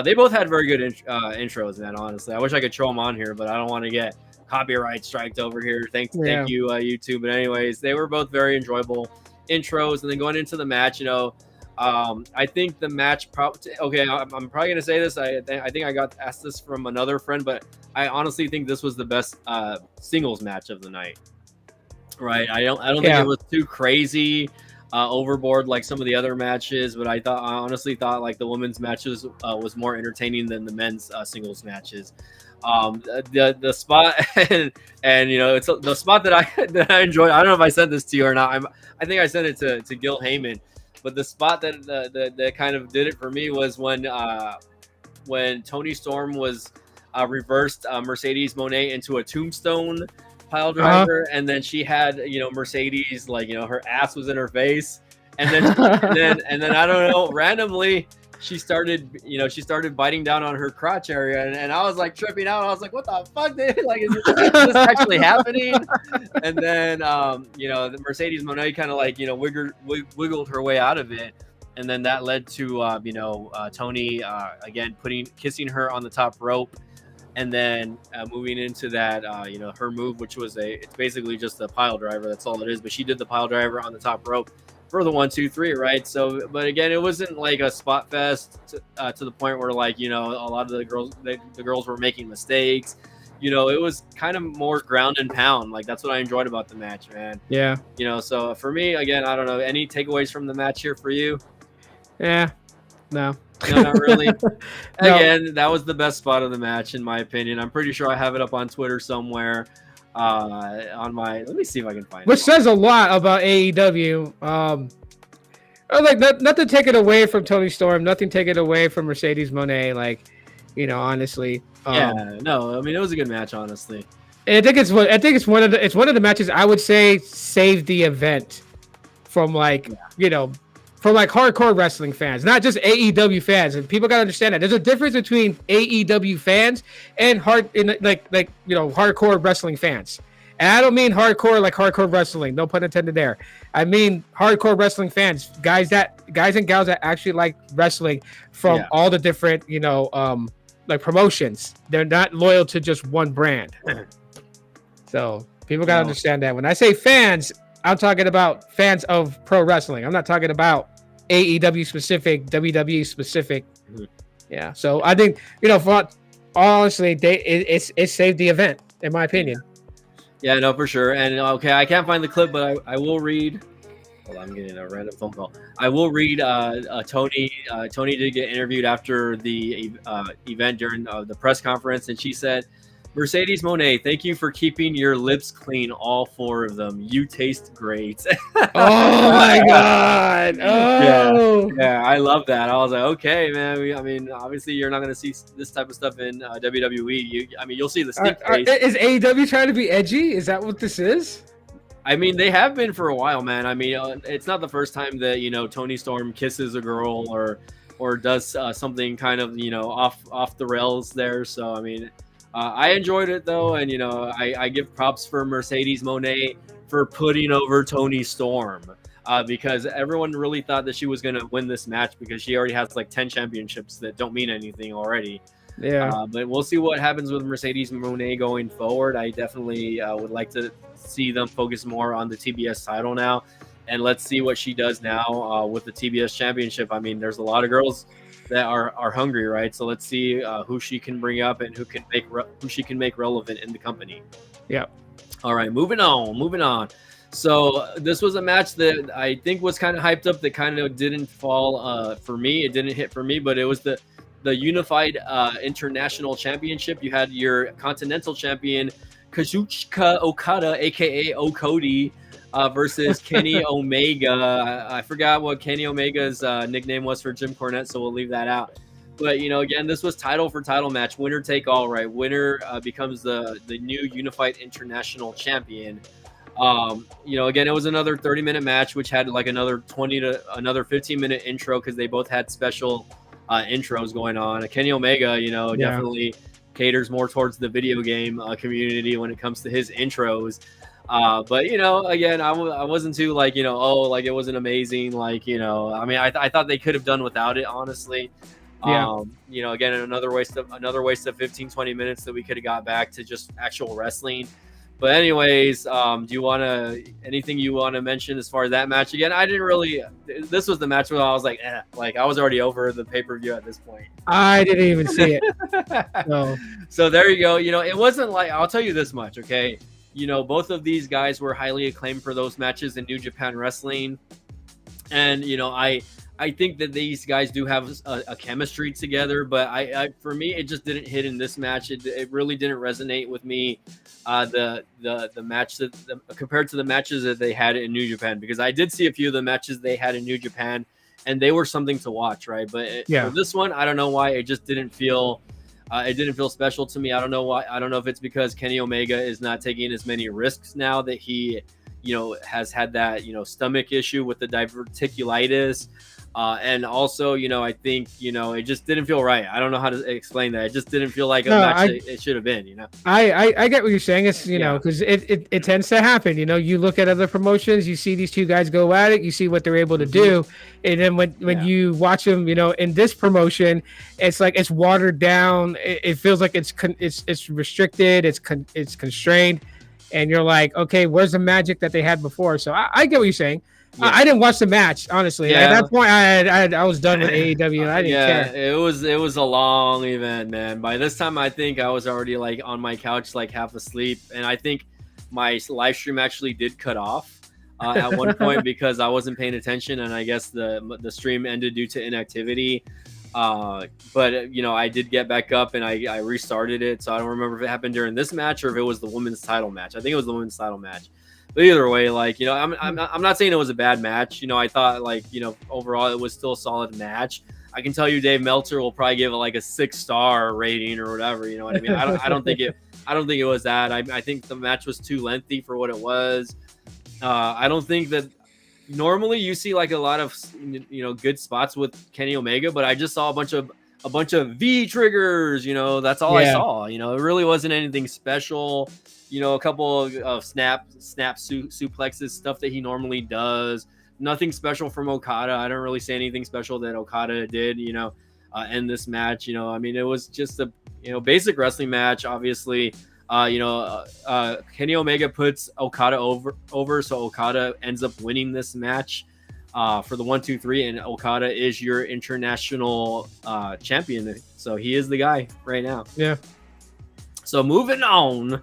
They both had very good intros, man, honestly. I wish I could show them on here, but I don't want to get copyright striked over here. Thank you, YouTube. But anyways, they were both very enjoyable intros. And then going into the match, I think the match okay, I'm probably going to say this. I think I got asked this from another friend, but I honestly think this was the best singles match of the night. Right. I don't think it was too crazy overboard like some of the other matches, but I honestly thought like the women's matches was more entertaining than the men's singles matches. The spot and it's the spot that I enjoyed. I don't know if I sent this to you or not. I think I sent it to Gil Heyman, but the spot that kind of did it for me was when Toni Storm was reversed Mercedes Moné into a tombstone pile driver, and then she had Mercedes like her ass was in her face, and then and then I don't know, randomly she started biting down on her crotch area, and I was like tripping out. I was like, what the fuck, dude? Like, is this actually happening? And then the Mercedes Moné kind of like wiggled her way out of it, and then that led to Toni again kissing her on the top rope. And then moving into that, her move, which was it's basically just a pile driver. That's all it is. But she did the pile driver on the top rope for the 1, 2, 3, right? So, but again, it wasn't like a spot fest to the point where like a lot of the girls were making mistakes. It was kind of more ground and pound. Like that's what I enjoyed about the match, man. Yeah. So for me, again, I don't know, any takeaways from the match here for you? Yeah. No. No, not really. Again, that was the best spot of the match, in my opinion. I'm pretty sure I have it up on Twitter somewhere. Let me see if I can find it. Which says a lot about AEW. Like not to take it away from Toni Storm, nothing take it away from Mercedes Moné. Like, honestly. No, I mean it was a good match, honestly. I think it's one of the matches I would say saved the event from from like hardcore wrestling fans, not just AEW fans. And people gotta understand that there's a difference between AEW fans and hardcore wrestling fans. And I don't mean hardcore like hardcore wrestling, no pun intended there. I mean hardcore wrestling fans, guys and gals that actually like wrestling from all the different, like promotions. They're not loyal to just one brand. So people gotta understand that. When I say fans, I'm talking about fans of pro wrestling. I'm not talking about AEW specific, WWE specific. Mm-hmm. Yeah. So I think, honestly, it saved the event, in my opinion. Yeah, no, for sure. And okay, I can't find the clip, but I will read. Hold on, I'm getting a random phone call. I will read Toni. Toni did get interviewed after the event during the press conference, and she said, Mercedes Moné, thank you for keeping your lips clean, all 4 of them. You taste great. Oh my God. Oh. Yeah, I love that. I was like, okay, man. I mean, obviously, you're not going to see this type of stuff in WWE. I mean, you'll see the stink face. Is AEW trying to be edgy? Is that what this is? I mean, they have been for a while, man. I mean, it's not the first time that Tony Storm kisses a girl or does something kind of off the rails there. So I mean, I enjoyed it though, and I give props for Mercedes Moné for putting over Tony Storm. Because everyone really thought that she was going to win this match because she already has like 10 championships that don't mean anything already. Yeah. But we'll see what happens with Mercedes Moné going forward. I definitely would like to see them focus more on the TBS title now. And let's see what she does now with the TBS championship. I mean, there's a lot of girls that are hungry, right? So let's see who she can bring up and who she can make relevant in the company. Yeah. All right, moving on. So this was a match that I think was kind of hyped up that kind of didn't fall for me. It didn't hit for me, but it was the Unified International Championship. You had your Continental Champion Kazuchika Okada, aka Okody, versus Kenny Omega. I forgot what Kenny Omega's nickname was for Jim Cornette, so we'll leave that out. But again, this was title for title match, winner take all. Right, winner becomes the new Unified International Champion. Again, it was another 30-minute match, which had like another 15-minute intro because they both had special intros going on. Kenny Omega, definitely caters more towards the video game community when it comes to his intros. But again, I wasn't too like it wasn't amazing. Like I mean, I thought they could have done without it, honestly. Yeah. Again, another waste of 15-20 minutes that we could have got back to just actual wrestling. But anyways, do you anything you want to mention as far as that match? Again, I didn't really. This was the match where I was like, like I was already over the pay-per-view at this point. I didn't even see it. So there you go. it wasn't like, I'll tell you this much, okay? Both of these guys were highly acclaimed for those matches in New Japan Wrestling, and I think that these guys do have a chemistry together, but I for me, it just didn't hit in this match. It really didn't resonate with me. The match compared to the matches that they had in New Japan, because I did see a few of the matches they had in New Japan, and they were something to watch, right? But for this one, I don't know why it just didn't feel. It didn't feel special to me. I don't know why. I don't know if it's because Kenny Omega is not taking as many risks now that he, has had that stomach issue with the diverticulitis. And also, I think, it just didn't feel right. I don't know how to explain that. It just didn't feel like a match it should have been, I get what you're saying. It's, because it tends to happen. You look at other promotions, you see these two guys go at it, you see what they're able to do. And then when you watch them, in this promotion, it's like it's watered down. It feels like it's restricted, it's constrained. And you're like, okay, where's the magic that they had before? So I get what you're saying. Yeah. I didn't watch the match, honestly. At that point, I was done with AEW, and I didn't care. It was a long event, man. By this time, I think I was already like on my couch, like half asleep, and I think my live stream actually did cut off at one point because I wasn't paying attention, and I guess the stream ended due to inactivity. But I did get back up and I restarted it, so I don't remember if it happened during this match or if it was the women's title match. I think it was the women's title match. But either way, like, I'm not saying it was a bad match. I thought, like, overall it was still a solid match. I can tell you Dave Meltzer will probably give it like a 6-star rating or whatever. You know what I mean? I don't think it was that. I think the match was too lengthy for what it was. I don't think that normally you see like a lot of good spots with Kenny Omega, but I just saw a bunch of V triggers. That's all I saw. It really wasn't anything special. A couple of snap suplexes, stuff that he normally does. Nothing special from Okada. I don't really say anything special that Okada did, in this match. I mean, it was just a, basic wrestling match. Obviously, Kenny Omega puts Okada over, so Okada ends up winning this match for the 1, 2, 3, and Okada is your international champion. So he is the guy right now. Yeah. So moving on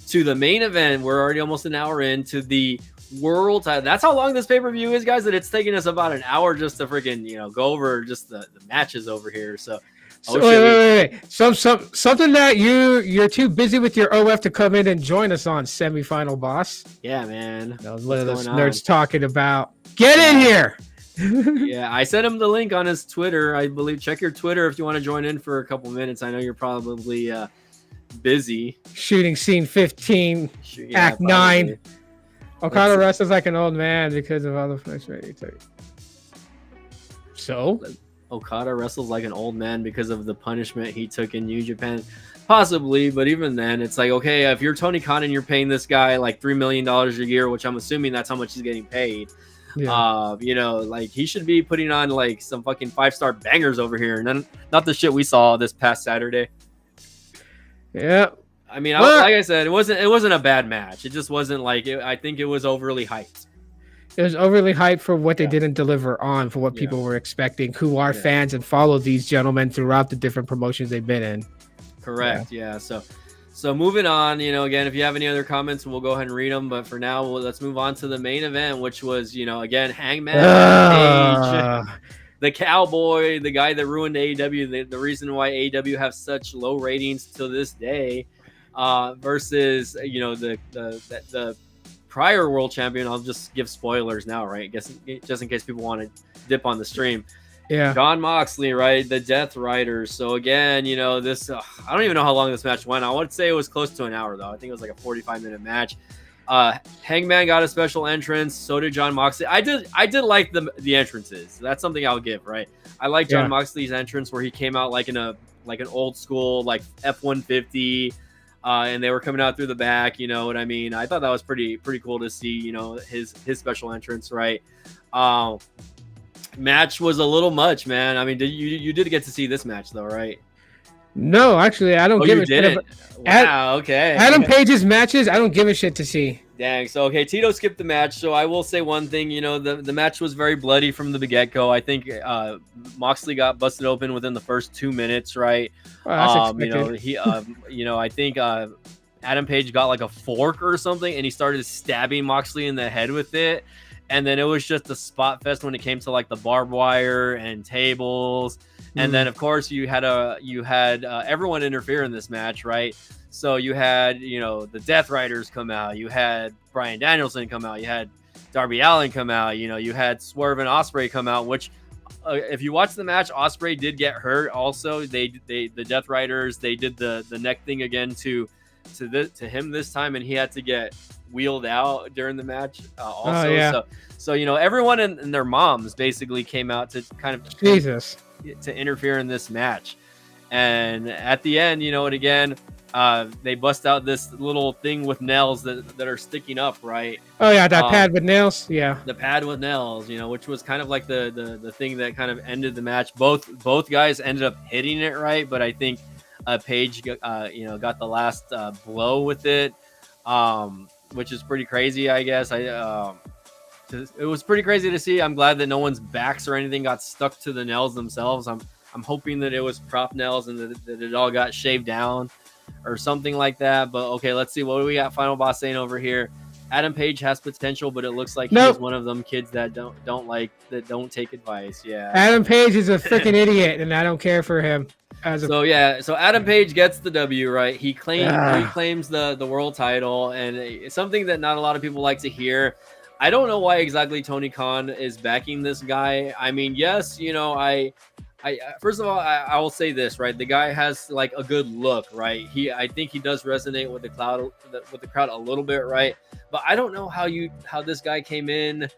to the main event, we're already almost an hour into the world title. That's how long this pay-per-view is, guys, that it's taking us about an hour just to freaking go over just the matches over here. So wait. Something that you're too busy with your OF to come in and join us on, semifinal boss. Yeah, man. That was one of those nerds talking about. Get in here. Yeah, I sent him the link on his Twitter. I believe. Check your Twitter if you want to join in for a couple minutes. I know you're probably busy. Shooting scene 15, Yeah, act 9. probably. Okada wrestles like an old man because of all the flesh ready. So Okada wrestles like an old man because of the punishment he took in New Japan. Possibly, but even then, it's like, okay, if you're Tony Khan and you're paying this guy like $3 million a year, which I'm assuming that's how much he's getting paid. yeah. You know, like he should be putting on like some fucking 5-star bangers over here, and not the shit we saw this past Saturday. Yeah. I mean, like I said, it wasn't a bad match. It just wasn't like I think it was overly hyped. It was overly hyped for what they didn't deliver on, for what people were expecting, who are fans and follow these gentlemen throughout the different promotions they've been in. Correct. Yeah. So moving on, you know, again, if you have any other comments, we'll go ahead and read them. But for now, let's move on to the main event, which was, you know, again, Hangman Page, the cowboy, the guy that ruined AEW, the reason why AEW have such low ratings to this day, versus, you know, the prior world champion. I'll just give spoilers now, right? Just in case people want to dip on the stream. Yeah. Jon Moxley, right? The Death Riders. So again, you know, this, I don't even know how long this match went. I would say it was close to an hour though. I think it was like a 45-minute match. Hangman got a special entrance. So did Jon Moxley. I did like the entrances. That's something I'll give, right? I like Jon Moxley's entrance where he came out like in an old school, like F-150, and they were coming out through the back. You know what I mean? I thought that was pretty cool to see, you know, his special entrance, right? Match was a little much, man. I mean, you did get to see this match though, right? No, actually, I don't give a shit. Wow, okay. Adam Page's matches, I don't give a shit to see. Dang. So, okay, Tito skipped the match. So I will say one thing, you know, the match was very bloody from the get-go. I think Moxley got busted open within the first 2 minutes, right? Oh, you know, he, you know, I think Adam Page got like a fork or something, and he started stabbing Moxley in the head with it. And then it was just a spot fest when it came to like the barbed wire and tables. And then of course you had everyone interfere in this match, right? So you had, you know, the Death Riders come out, you had Bryan Danielson come out, you had Darby Allin come out, you know, you had Swerve and Ospreay come out, which if you watch the match, Ospreay did get hurt also. The Death Riders, they did the neck thing again to him this time, and he had to get wheeled out during the match also. So you know, everyone and their moms basically came out to kind of to interfere in this match. And at the end, you know, and again, they bust out this little thing with nails that are sticking up, right? Oh yeah, that pad with nails. Yeah, the pad with nails, you know, which was kind of like the thing that kind of ended the match. Both guys ended up hitting it, right? But I think Page you know, got the last blow with it, which is pretty crazy, I guess. It was pretty crazy to see. I'm glad that no one's backs or anything got stuck to the nails themselves. I'm hoping that it was prop nails and that it all got shaved down or something like that. But okay, let's see. What do we got? Final Boss saying over here, Adam Page has potential, but it looks like he's one of them kids that don't take advice. Yeah, Adam Page is a freaking idiot, and I don't care for him. So Adam Page gets the W, right? He claims the world title, and it's something that not a lot of people like to hear. I don't know why exactly Tony Khan is backing this guy. I mean, yes, you know, I first of all, I will say this, right? The guy has like a good look, right? I think he does resonate with the crowd a little bit, right? But I don't know how this guy came in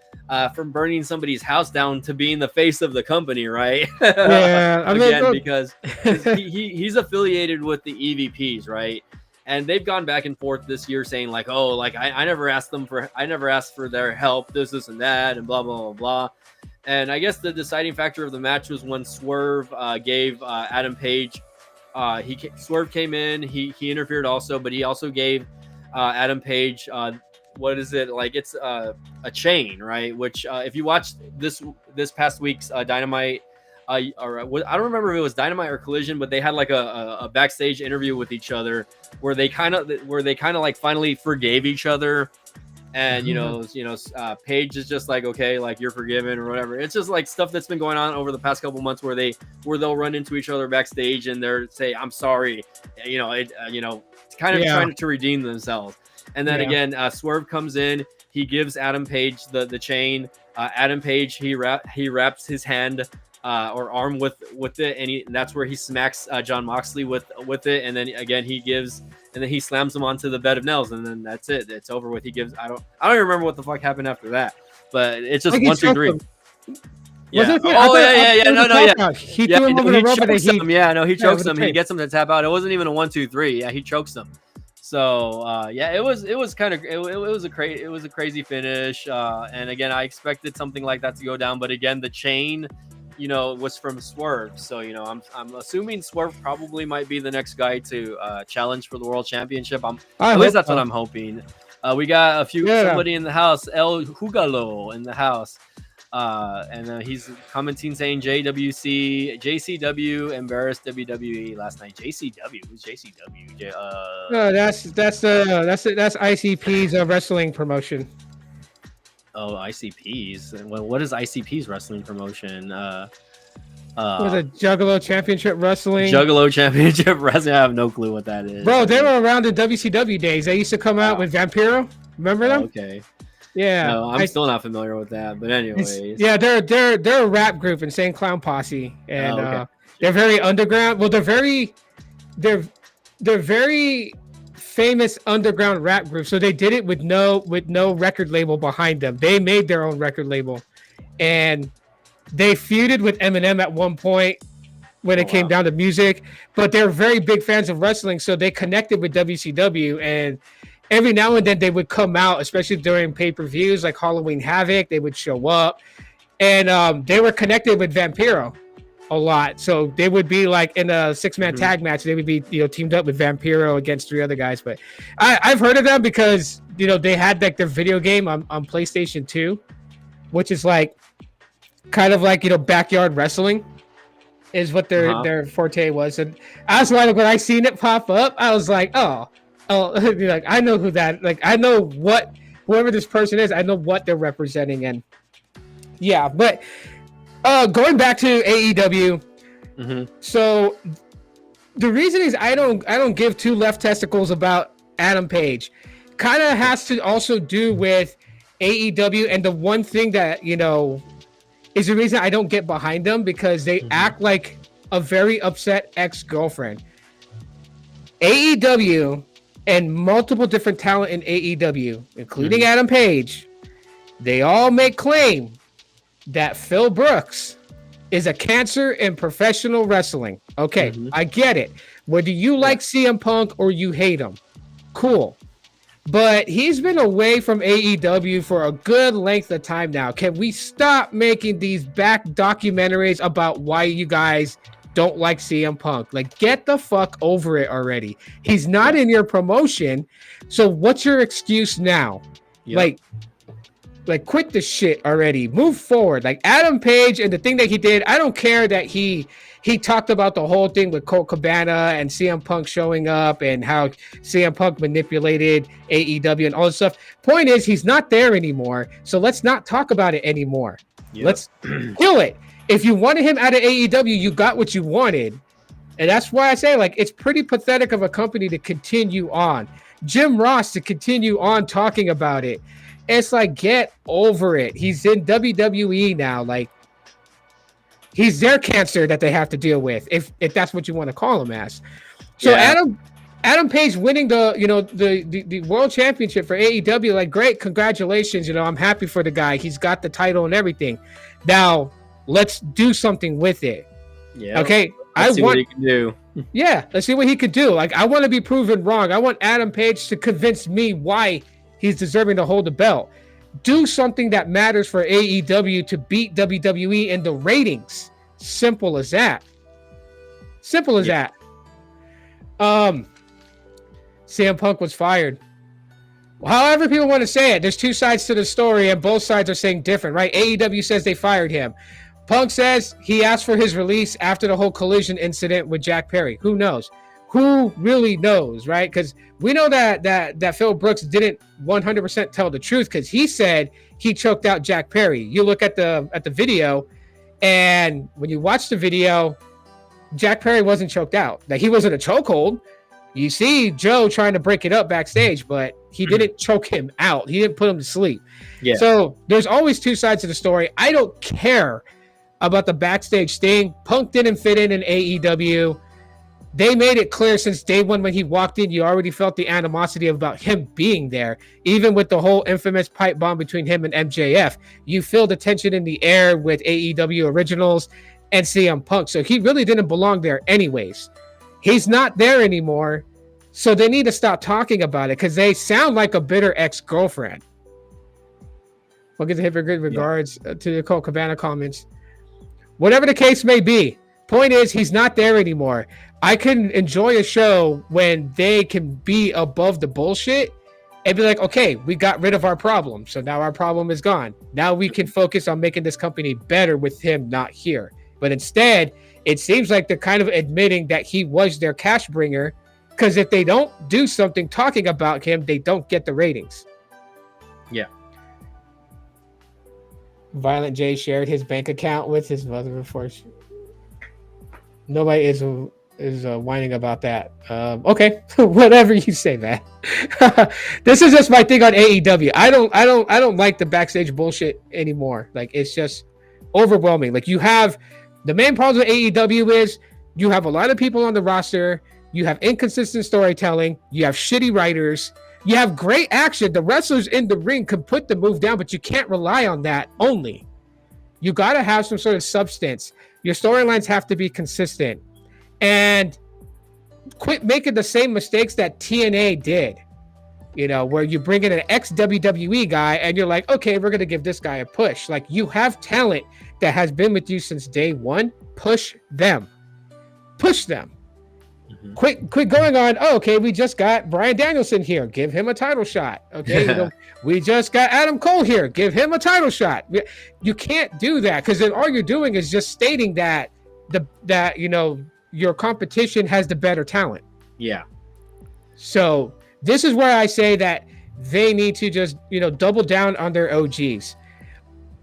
from burning somebody's house down to being the face of the company, right? Yeah, because he's affiliated with the EVPs, right? And they've gone back and forth this year saying like, oh, like I never asked for their help, this and that, and blah blah blah blah. And I guess the deciding factor of the match was when Swerve gave Adam Page. Swerve came in, he interfered also, but he also gave Adam Page what is it, like it's a chain, right? Which if you watched this past week's Dynamite. I don't remember if it was Dynamite or Collision, but they had like a backstage interview with each other where they kind of like finally forgave each other, and Paige is just like, okay, like you're forgiven or whatever. It's just like stuff that's been going on over the past couple months where they'll run into each other backstage and they're say, I'm sorry, kind of trying to redeem themselves. And then again, Swerve comes in. he gives Adam Page the chain. Adam Page he wraps his hand or arm with it, and that's where he smacks John Moxley with it, and then again he slams him onto the bed of nails, and then that's it. It's over with. He gives I don't even remember what the fuck happened after that, but it's just 1, 2, 3. Yeah. No. He threw him over the rope, chokes him. He chokes him. He gets him to tap out. It wasn't even a 1, 2, 3. Yeah, he chokes him. So it was a crazy finish. And again, I expected something like that to go down, but again, the chain, was from Swerve. So I'm assuming Swerve probably might be the next guy to challenge for the world championship. At least that's what I'm hoping. We got somebody in the house, El Jugalo in the house. And he's commenting saying JCW embarrassed WWE last night. JCW? Who's JCW? No, that's ICP's wrestling promotion. Oh, ICP's. Well, what is ICP's wrestling promotion? Was it Juggalo Championship Wrestling? Juggalo Championship Wrestling. I have no clue what that is. Bro, they were around in WCW days. They used to come out with Vampiro. Remember them? Okay. Yeah, no, I'm still not familiar with that, but anyways, yeah, they're a rap group, Insane Clown Posse, and they're very underground. Well, they're very famous underground rap group. So they did it with no record label behind them. They made their own record label, and they feuded with Eminem at one point when it came down to music. But they're very big fans of wrestling, so they connected with WCW and. Every now and then they would come out, especially during pay-per-views like Halloween Havoc. They would show up, and they were connected with Vampiro a lot. So they would be like in a 6-man tag match. They would be teamed up with Vampiro against 3 other guys. But I've heard of them because they had like their video game on PlayStation 2, which is like kind of like backyard wrestling is what their forte was. And I was like, when I seen it pop up, I was like, oh, like I know who that. Like I know whoever this person is. I know what they're representing, and yeah. But going back to AEW, so the reason is I don't give 2 left testicles about Adam Page. Kind of has to also do with AEW, and the one thing that is the reason I don't get behind them because they act like a very upset ex-girlfriend. AEW. And multiple different talent in AEW, including Adam Page, they all make claim that Phil Brooks is a cancer in professional wrestling. Okay, I get it. Whether you like CM Punk or you hate him, cool. But he's been away from AEW for a good length of time now. Can we stop making these back documentaries about why you guys don't like CM Punk? Like, get the fuck over it already. He's not in your promotion. So what's your excuse now? Like quit the shit already. Move forward. Like Adam Page and the thing that he did, I don't care that he talked about the whole thing with Colt Cabana and CM Punk showing up and how CM Punk manipulated AEW and all this stuff. Point is, he's not there anymore. So let's not talk about it anymore. Let's kill it. If you wanted him out of AEW, you got what you wanted. And that's why I say, like, it's pretty pathetic of a company to continue on. Jim Ross to continue on talking about it. It's like, get over it. He's in WWE now. Like, he's their cancer that they have to deal with, if that's what you want to call him as. So Adam Page winning the world championship for AEW, like, great, congratulations. I'm happy for the guy. He's got the title and everything. Now, let's do something with it. Yeah. Okay. Let's see what he can do. Yeah. Let's see what he could do. Like, I want to be proven wrong. I want Adam Page to convince me why he's deserving to hold the belt. Do something that matters for AEW to beat WWE in the ratings. Simple as that. that. CM Punk was fired. However people want to say it, there's 2 sides to the story, and both sides are saying different, right? AEW says they fired him. Punk says he asked for his release after the whole collision incident with Jack Perry. Who knows? Who really knows, right? Because we know that Phil Brooks didn't 100% tell the truth because he said he choked out Jack Perry. You look at the video, and when you watch the video, Jack Perry wasn't choked out. Like, he wasn't a chokehold. You see Joe trying to break it up backstage, but he didn't choke him out. He didn't put him to sleep. Yeah. So there's always two sides to the story. I don't care about the backstage thing. Punk didn't fit in AEW. They made it clear since day one when he walked in, you already felt the animosity about him being there. Even with the whole infamous pipe bomb between him and MJF, you feel the tension in the air with AEW Originals and CM Punk. So he really didn't belong there anyways. He's not there anymore. So they need to stop talking about it because they sound like a bitter ex-girlfriend. We'll get to hypocrite regards to the Colt Cabana comments. Whatever the case may be, point is he's not there anymore. I can enjoy a show when they can be above the bullshit and be like, okay, we got rid of our problem. So now our problem is gone. Now we can focus on making this company better with him not here. But instead, it seems like they're kind of admitting that he was their cash bringer because if they don't do something talking about him, they don't get the ratings. Yeah. Violent J shared his bank account with his mother before. Nobody is whining about that. Okay, whatever you say, man. This is just my thing on AEW. I don't like the backstage bullshit anymore. Like it's just overwhelming. Like you have the main problem with AEW is you have a lot of people on the roster. You have inconsistent storytelling. You have shitty writers. You have great action. The wrestlers in the ring can put the move down, but you can't rely on that only. You got to have some sort of substance. Your storylines have to be consistent. And quit making the same mistakes that TNA did. You know, where you bring in an ex-WWE guy and you're like, okay, we're going to give this guy a push. Like, you have talent that has been with you since day one. Push them. Push them. Quit going on, oh, okay, we just got Bryan Danielson here. Give him a title shot. Okay, we just got Adam Cole here. Give him a title shot. You can't do that because then all you're doing is just stating that your competition has the better talent. Yeah. So this is where I say that they need to just, double down on their OGs.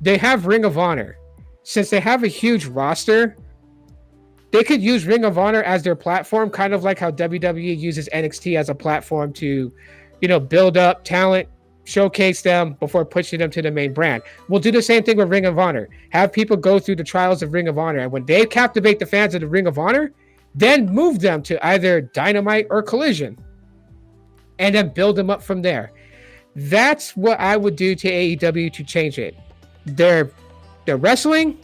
They have Ring of Honor. Since they have a huge roster, they could use Ring of Honor as their platform, kind of like how WWE uses NXT as a platform to, build up talent, showcase them before pushing them to the main brand. We'll do the same thing with Ring of Honor. Have people go through the trials of Ring of Honor. And when they captivate the fans of the Ring of Honor, then move them to either Dynamite or Collision. And then build them up from there. That's what I would do to AEW to change it. Their wrestling,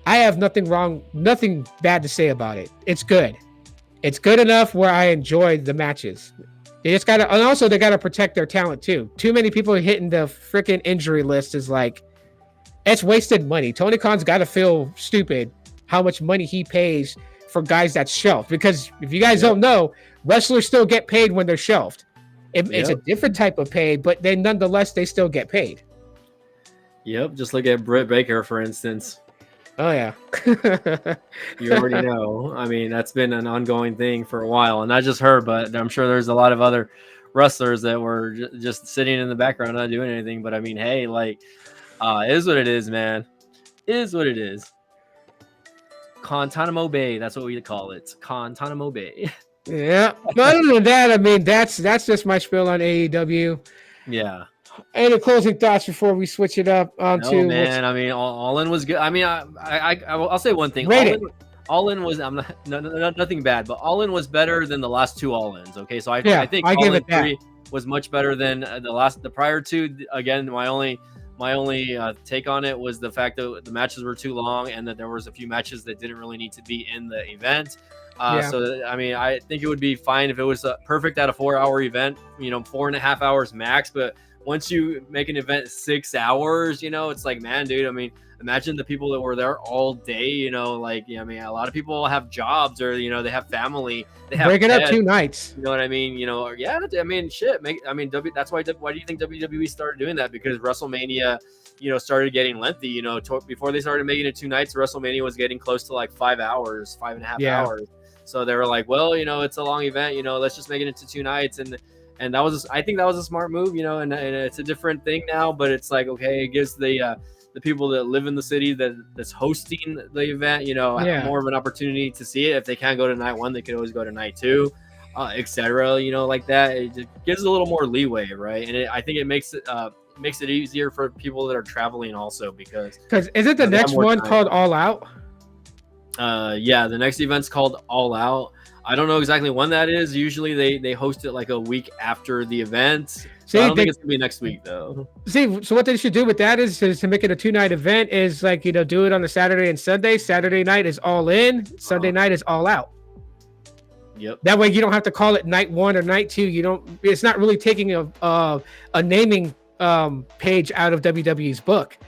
I have nothing bad to say about it. It's good. It's good enough where I enjoy the matches. They just gotta, and also they gotta protect their talent too. Too many people hitting the freaking injury list is like, it's wasted money. Tony Khan's gotta feel stupid how much money he pays for guys that's shelved. Because if you guys don't know, wrestlers still get paid when they're shelved. It's a different type of pay, but then nonetheless they still get paid. Yep, just look at Britt Baker, for instance. Oh, yeah. You already know. I mean, that's been an ongoing thing for a while. And not just her, but I'm sure there's a lot of other wrestlers that were just sitting in the background, not doing anything. But I mean, hey, like, it is what it is, man. It is what it is. Guantanamo Bay. That's what we call it. Guantanamo Bay. Yeah. But other than that, I mean, that's just my spiel on AEW. Yeah. Any closing thoughts before we switch it up onto? No, man. I mean, All In was good. I mean, I'll say one thing. All In was nothing bad, but All In was better than the last two All Ins. Okay, so I think All In 3 was much better than the prior two. Again, my only take on it was the fact that the matches were too long and that there was a few matches that didn't really need to be in the event. So, I mean, I think it would be fine if it was perfect at a 4-hour event, 4.5 hours max. But once you make an event 6 hours, it's like, man, dude, I mean, imagine the people that were there all day, a lot of people have jobs or, they have family. They have break it up 2 nights. You know what I mean? I mean, shit. That's why do you think WWE started doing that? Because WrestleMania, started getting lengthy, before they started making it 2 nights, WrestleMania was getting close to like 5 hours, 5.5 hours. So they were like, well, it's a long event, let's just make it into 2 nights. And I think that was a smart move, and it's a different thing now, but it's like, okay, it gives the people that live in the city that's hosting the event, more of an opportunity to see it. If they can't go to night 1, they could always go to night 2. etc. You know, like that. It just gives a little more leeway, right? And I think it makes it easier for people that are traveling also because isn't the they have next more one time. called All Out? Yeah, the next event's called All Out. I don't know exactly when that is. Usually they host it like a week after the event. So I don't think it's gonna be next week though. See, so what they should do with that is to make it a 2-night event is like, you know, do it on the Saturday and Sunday. Saturday night is All In. Sunday night is All Out. Yep. That way you don't have to call it night 1 or night 2. You don't. It's not really taking a naming page out of WWE's book.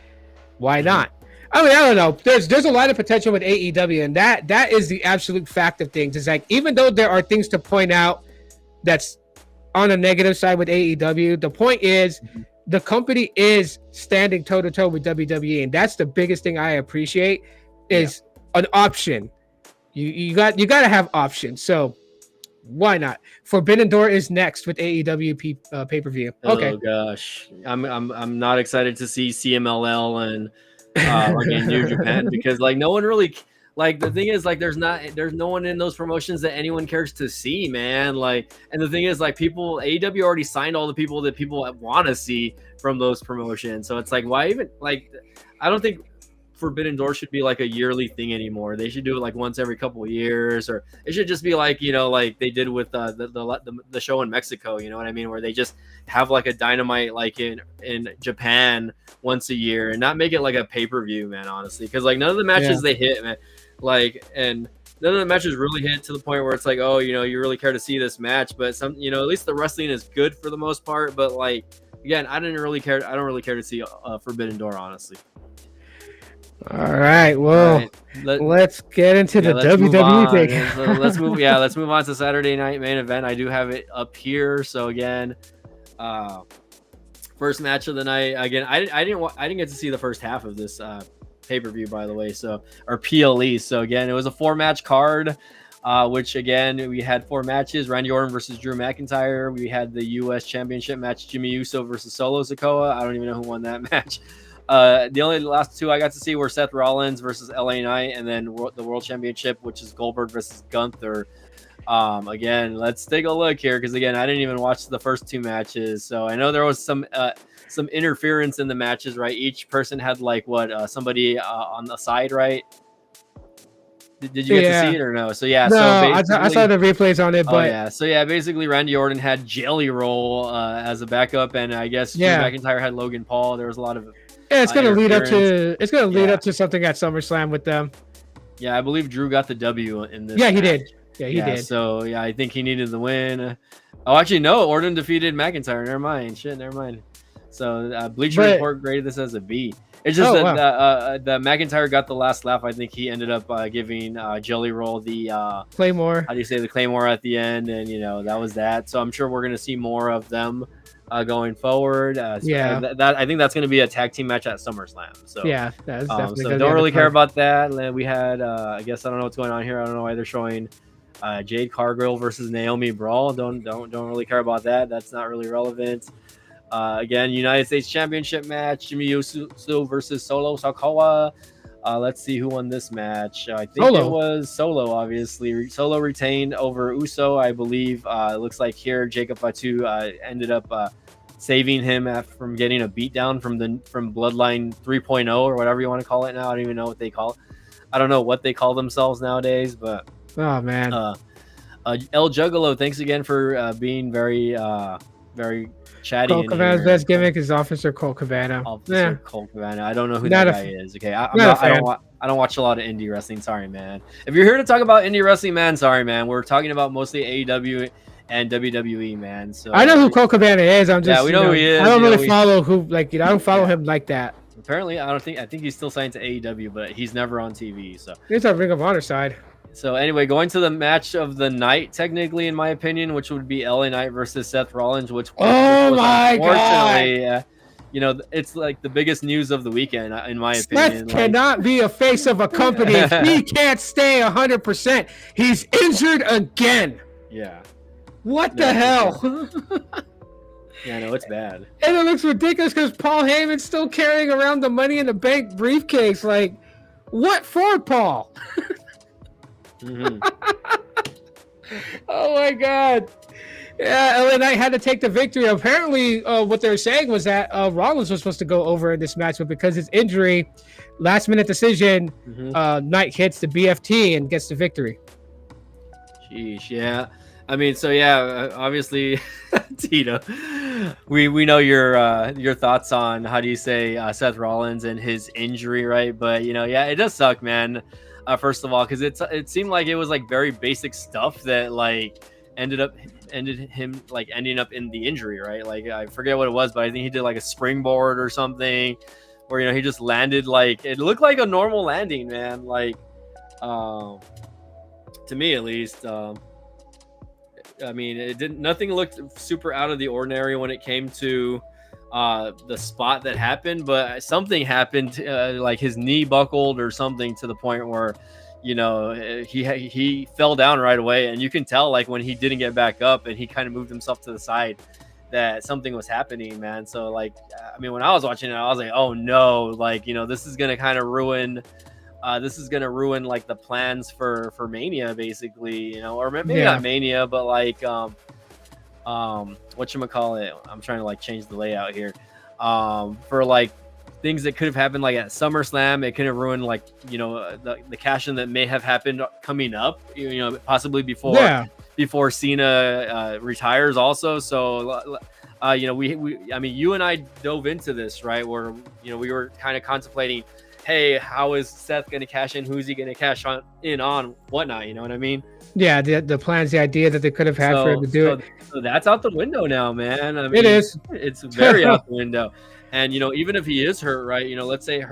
Why not? I mean, I don't know. There's a lot of potential with AEW, and that is the absolute fact of things. It's like, even though there are things to point out that's on the negative side with AEW, the point is the company is standing toe to toe with WWE, and that's the biggest thing I appreciate is an option. You got to have options. So why not? Forbidden Door is next with AEW pay-per-view. Okay. Oh gosh, I'm not excited to see CMLL and again New Japan because like no one really like the thing is like there's no one in those promotions that anyone cares to see, man. Like, and the thing is like people AEW already signed all the people that people want to see from those promotions, so it's like why even like I don't think Forbidden Door should be like a yearly thing anymore. They should do it like once every couple of years, or it should just be like, you know, like they did with the show in Mexico, you know what I mean, where they just have like a Dynamite like in Japan once a year and not make it like a pay-per-view, man, honestly, because like none of the matches they hit, man, like, and none of the matches really hit to the point where it's like, oh, you know, you really care to see this match, but some, you know, at least the wrestling is good for the most part, but like again, I don't really care to see Forbidden Door, honestly. All right, well, let's get into the WWE thing. Let's move on to Saturday night main event. I do have it up here. So again, first match of the night. Again, I didn't get to see the first half of this pay-per-view, by the way. So, or PLE. So again, it was a 4-match card, which again we had 4 matches: Randy Orton versus Drew McIntyre. We had the U.S. Championship match: Jimmy Uso versus Solo Sikoa. I don't even know who won that match. The only last 2 I got to see were Seth Rollins versus LA Knight, and then the World Championship, which is Goldberg versus Gunther. Again, let's take a look here because again, I didn't even watch the first 2 matches, so I know there was some interference in the matches, right? Each person had like somebody on the side, right? Did you get to see it or no? So yeah, no, so I saw the replays on it, but so basically Randy Orton had Jelly Roll as a backup, and I guess Drew McIntyre had Logan Paul. There was a lot of it's gonna lead up to something at SummerSlam with them. Yeah, I believe Drew got the W in this. Yeah, match. He did. Yeah, he did. So yeah, I think he needed the win. Oh, actually, no. Orton defeated McIntyre. Never mind. Never mind. So Bleacher Report graded this as a B. It's just the McIntyre got the last laugh. I think he ended up giving Jelly Roll the Claymore. How do you say the Claymore at the end? And you know that was that. So I'm sure we're gonna see more of them going forward. I think that's going to be a tag team match at SummerSlam. So yeah, that's definitely so don't really care about that. We had I guess I don't know what's going on here. I don't know why they're showing Jade Cargill versus Naomi Brawl. Don't really care about that. That's not really relevant. Again, United States Championship match: Jimmy Uso versus Solo Sikoa. Let's see who won this match. I think it was Solo, obviously. Solo retained over Uso, I believe. It looks like here Jacob Fatu ended up saving him from getting a beatdown from Bloodline 3.0 or whatever you want to call it now. I don't even know what they call it. I don't know what they call themselves nowadays, but oh man. El Juggalo, thanks again for being very chatty. Colt Cabana's best gimmick is Officer Colt Cabana. Colt Cabana. I don't know who that guy is. Okay, I don't watch a lot of indie wrestling. Sorry, man. If you're here to talk about indie wrestling, man, sorry, man. We're talking about mostly AEW and WWE, man. So I know who Colt Cabana is. I'm just we know who he is. I don't really follow I don't follow him like that. Apparently, I think he's still signed to AEW, but he's never on TV. So he's on Ring of Honor side. So anyway, going to the match of the night, technically, in my opinion, which would be LA Knight versus Seth Rollins, which my God, you know, it's like the biggest news of the weekend, in my opinion. Seth cannot be a face of a company if he can't stay 100%. He's injured again. Yeah. What the hell? Yeah, no, it's bad. And it looks ridiculous because Paul Heyman's still carrying around the Money in the Bank briefcase. Like, what for, Paul? Mm-hmm. Oh my god. Yeah, LA Knight had to take the victory. Apparently, what they were saying was that Rollins was supposed to go over in this match, but because his injury, last minute decision, Knight hits the BFT and gets the victory. Sheesh, yeah. I mean, so yeah, obviously, Tito, we know your thoughts on how do you say Seth Rollins and his injury, right? But yeah, it does suck, man. First of all, because it seemed like it was like very basic stuff that like ended him like ending up in the injury, right? Like I forget what it was, but I think he did like a springboard or something, where he just landed like it looked like a normal landing, man. Like, to me at least. I mean, nothing looked super out of the ordinary when it came to the spot that happened, but something happened, like his knee buckled or something, to the point where he fell down right away, and you can tell like when he didn't get back up and he kind of moved himself to the side that something was happening, man. So like, I mean, when I was watching it, I was like, oh no, like this is gonna kind of ruin. This is gonna ruin like the plans for Mania, basically, or maybe not Mania, but like whatchamacallit, I'm trying to like change the layout here. For like things that could have happened like at SummerSlam, it could have ruined like the cash in that may have happened coming up, possibly before Cena retires also. So I mean, you and I dove into this, right, where we were kind of contemplating, hey, how is Seth going to cash in? Who's he going to cash in on? Whatnot, you know what I mean? Yeah, the plans, the idea that they could have had for him to do it. So that's out the window now, man. I mean, it is. It's very out the window. And, even if he is hurt, right, let's say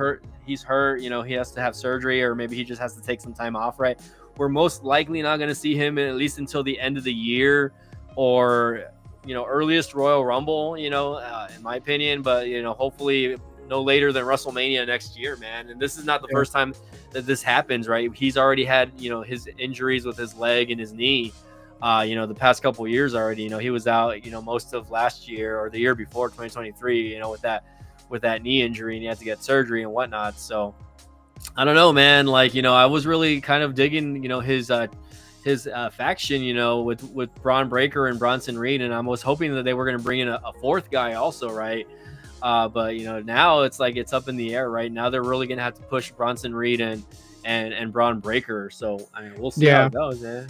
he's hurt, he has to have surgery, or maybe he just has to take some time off, right? We're most likely not going to see him at least until the end of the year, or, earliest Royal Rumble, in my opinion. But, hopefully no later than WrestleMania next year, man. And this is not the first time that this happens, right? He's already had, his injuries with his leg and his knee, the past couple of years already. He was out, most of last year or the year before, 2023, with that knee injury, and he had to get surgery and whatnot. So I don't know, man. Like, I was really kind of digging, his faction, with Braun Breaker and Bronson Reed, and I was hoping that they were going to bring in a fourth guy also, right? But now it's like it's up in the air right now. They're really gonna have to push Bronson Reed and Braun Breaker. So I mean, we'll see how it goes, man.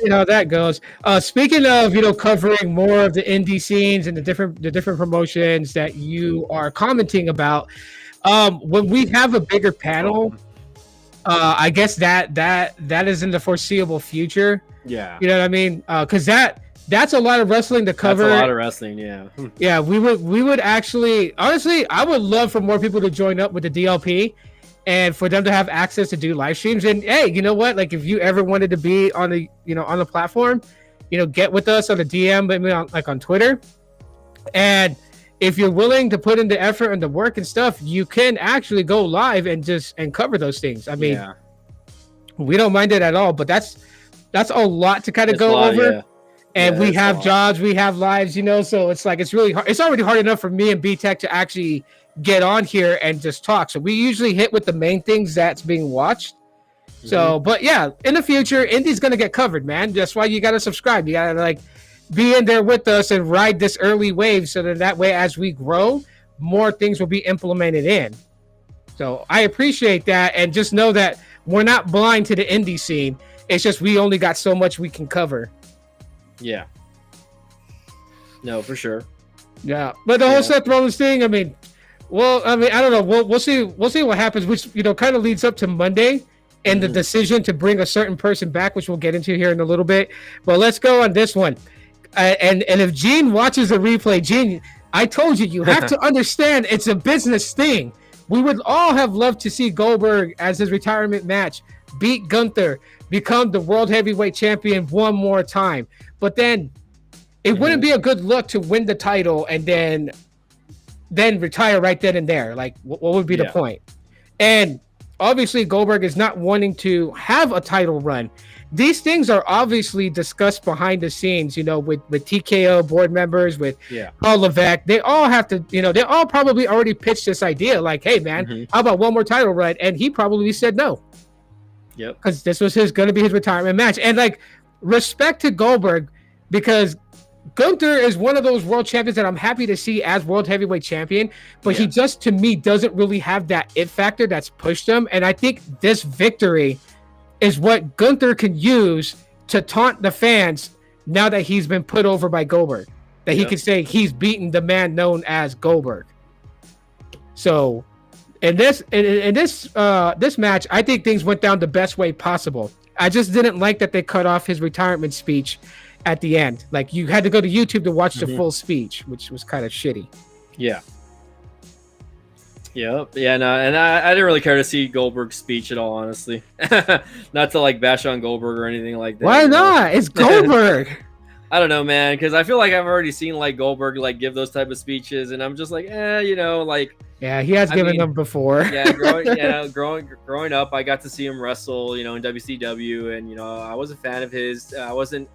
How that goes. Speaking of covering more of the indie scenes and the different promotions that you are commenting about, when we have a bigger panel, I guess that is in the foreseeable future. Yeah, you know what I mean? Because that's a lot of wrestling to cover. That's a lot of wrestling, yeah. Yeah, we would actually, honestly, I would love for more people to join up with the DLP, and for them to have access to do live streams. And hey, you know what? Like, if you ever wanted to be on the on the platform, get with us on the DM, maybe on Twitter. And if you're willing to put in the effort and the work and stuff, you can actually go live and cover those things. I mean, we don't mind it at all, but that's a lot to kind of go over. Yeah. And we have jobs, we have lives, so it's like, it's really hard. It's already hard enough for me and B-Tech to actually get on here and just talk. So we usually hit with the main things that's being watched. Mm-hmm. So, but yeah, in the future, Indie's going to get covered, man. That's why you got to subscribe. You got to like be in there with us and ride this early wave, so that way, as we grow, more things will be implemented in. So I appreciate that. And just know that we're not blind to the indie scene. It's just, we only got so much we can cover. Yeah. No, for sure. Yeah, but the whole Seth Rollins thing, I mean, I don't know. We'll see what happens, which kind of leads up to Monday and the decision to bring a certain person back, which we'll get into here in a little bit. But let's go on this one. And if Gene watches the replay, Gene, I told you have to understand it's a business thing. We would all have loved to see Goldberg as his retirement match beat Gunther, become the world heavyweight champion one more time. But then it wouldn't be a good look to win the title and then retire right then and there. Like, what would be the point? And obviously Goldberg is not wanting to have a title run. These things are obviously discussed behind the scenes, with TKO board members, with Paul Levesque. They all have to, they all probably already pitched this idea. Like, hey, man, how about one more title run? And he probably said no. Yep. Because this was going to be his retirement match. And like, respect to Goldberg, because Gunther is one of those world champions that I'm happy to see as world heavyweight champion, but he just, to me, doesn't really have that it factor that's pushed him. And I think this victory is what Gunther can use to taunt the fans now that he's been put over by Goldberg, that he can say he's beaten the man known as Goldberg. So in this match, I think things went down the best way possible. I just didn't like that they cut off his retirement speech at the end. Like, you had to go to YouTube to watch the full speech, which was kind of shitty. Yeah. Yep. Yeah. No, and I didn't really care to see Goldberg's speech at all, honestly. Not to like bash on Goldberg or anything like that. Why not? It's Goldberg. I don't know, man, because I feel like I've already seen like Goldberg like give those type of speeches, and I'm just like, like. Yeah, he has given them before. Yeah, growing up, I got to see him wrestle, in WCW, and I was a fan of his. I wasn't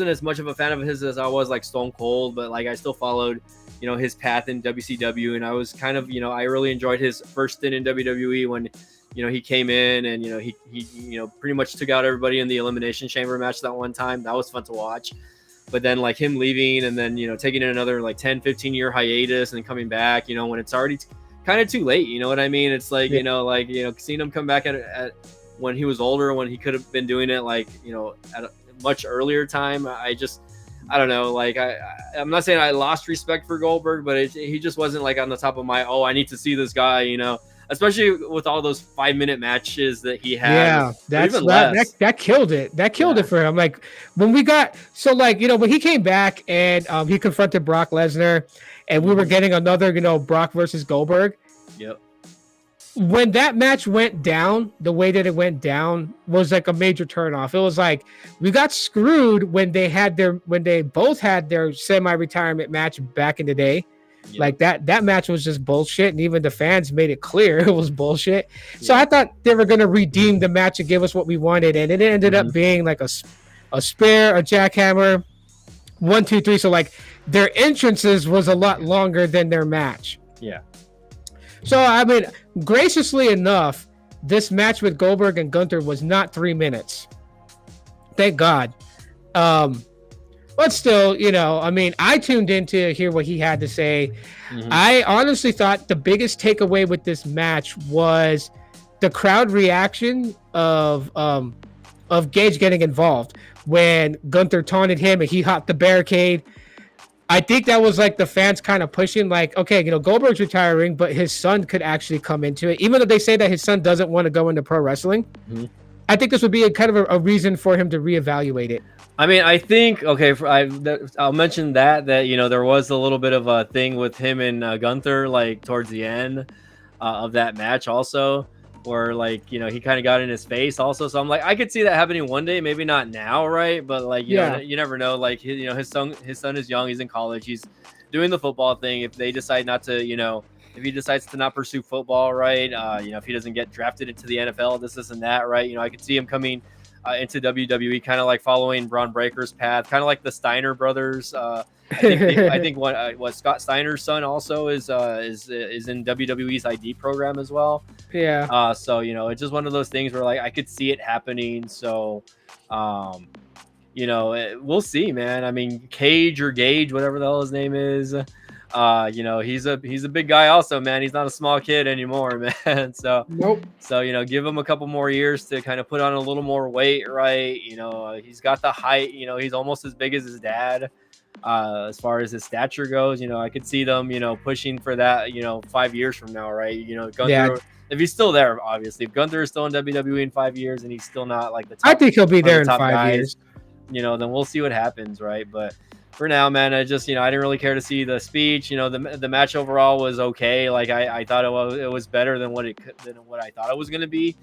as much of a fan of his as I was like Stone Cold, but like I still followed, his path in WCW, and I was kind of, I really enjoyed his first stint in WWE when, he came in and he pretty much took out everybody in the Elimination Chamber match that one time. That was fun to watch. But then like him leaving and then, taking in another like 10, 15 year hiatus and then coming back, when it's already kind of too late, you know what I mean? It's like, seeing him come back at when he was older, when he could have been doing it like, at a much earlier time. I don't know. Like I'm not saying I lost respect for Goldberg, but he just wasn't like on the top of my, I need to see this guy, especially with all those 5-minute matches that he had. Yeah, that killed it. That killed it for him. Like when we got, when he came back and he confronted Brock Lesnar and we were getting another, Brock versus Goldberg. Yep. When that match went down, the way that it went down was like a major turnoff. It was like we got screwed when they both had their semi-retirement match back in the day. Yep. Like that match was just bullshit, and even the fans made it clear it was bullshit. So I thought they were gonna redeem the match and give us what we wanted, and it ended up being like a spear, a jackhammer, 1, 2, 3. So like their entrances was a lot longer than their match. Yeah. So I mean, graciously enough, this match with Goldberg and Gunther was not 3 minutes. Thank God. But still, I tuned in to hear what he had to say. I honestly thought the biggest takeaway with this match was the crowd reaction of Gage getting involved when Gunther taunted him and he hopped the barricade. I think that was like the fans kind of pushing, like, okay, Goldberg's retiring, but his son could actually come into it. Even though they say that his son doesn't want to go into pro wrestling, I think this would be a kind of a reason for him to reevaluate it. I mean, I think, okay, I'll mention that there was a little bit of a thing with him and Gunther, like towards the end of that match also, where like, he kind of got in his face also. So I'm like, I could see that happening one day, maybe not now, right? But like, you know, you never know. Like, his son is young, he's in college, he's doing the football thing. If they decide not to, if he decides to not pursue football, right? If he doesn't get drafted into the NFL, this and that, right? I could see him coming into WWE, kind of like following Braun Breaker's path, kind of like the Steiner brothers. I think what Scott Steiner's son also is in WWE's ID program as well. Yeah. So it's just one of those things where like I could see it happening. So, we'll see, man. I mean, Cage or Gage, whatever the hell his name is. He's a big guy also, man. He's not a small kid anymore, man. So nope. So give him a couple more years to kind of put on a little more weight, right? He's got the height. He's almost as big as his dad. As far as his stature goes, I could see them, pushing for that, 5 years from now, right? Gunther, if he's still there, obviously. If Gunther is still in WWE in 5 years and he's still not like the top, I think he'll be there in 5 years. Then we'll see what happens, right? But for now, man, I just, I didn't really care to see the speech. The match overall was okay. Like I thought it was better than what I thought it was going to be.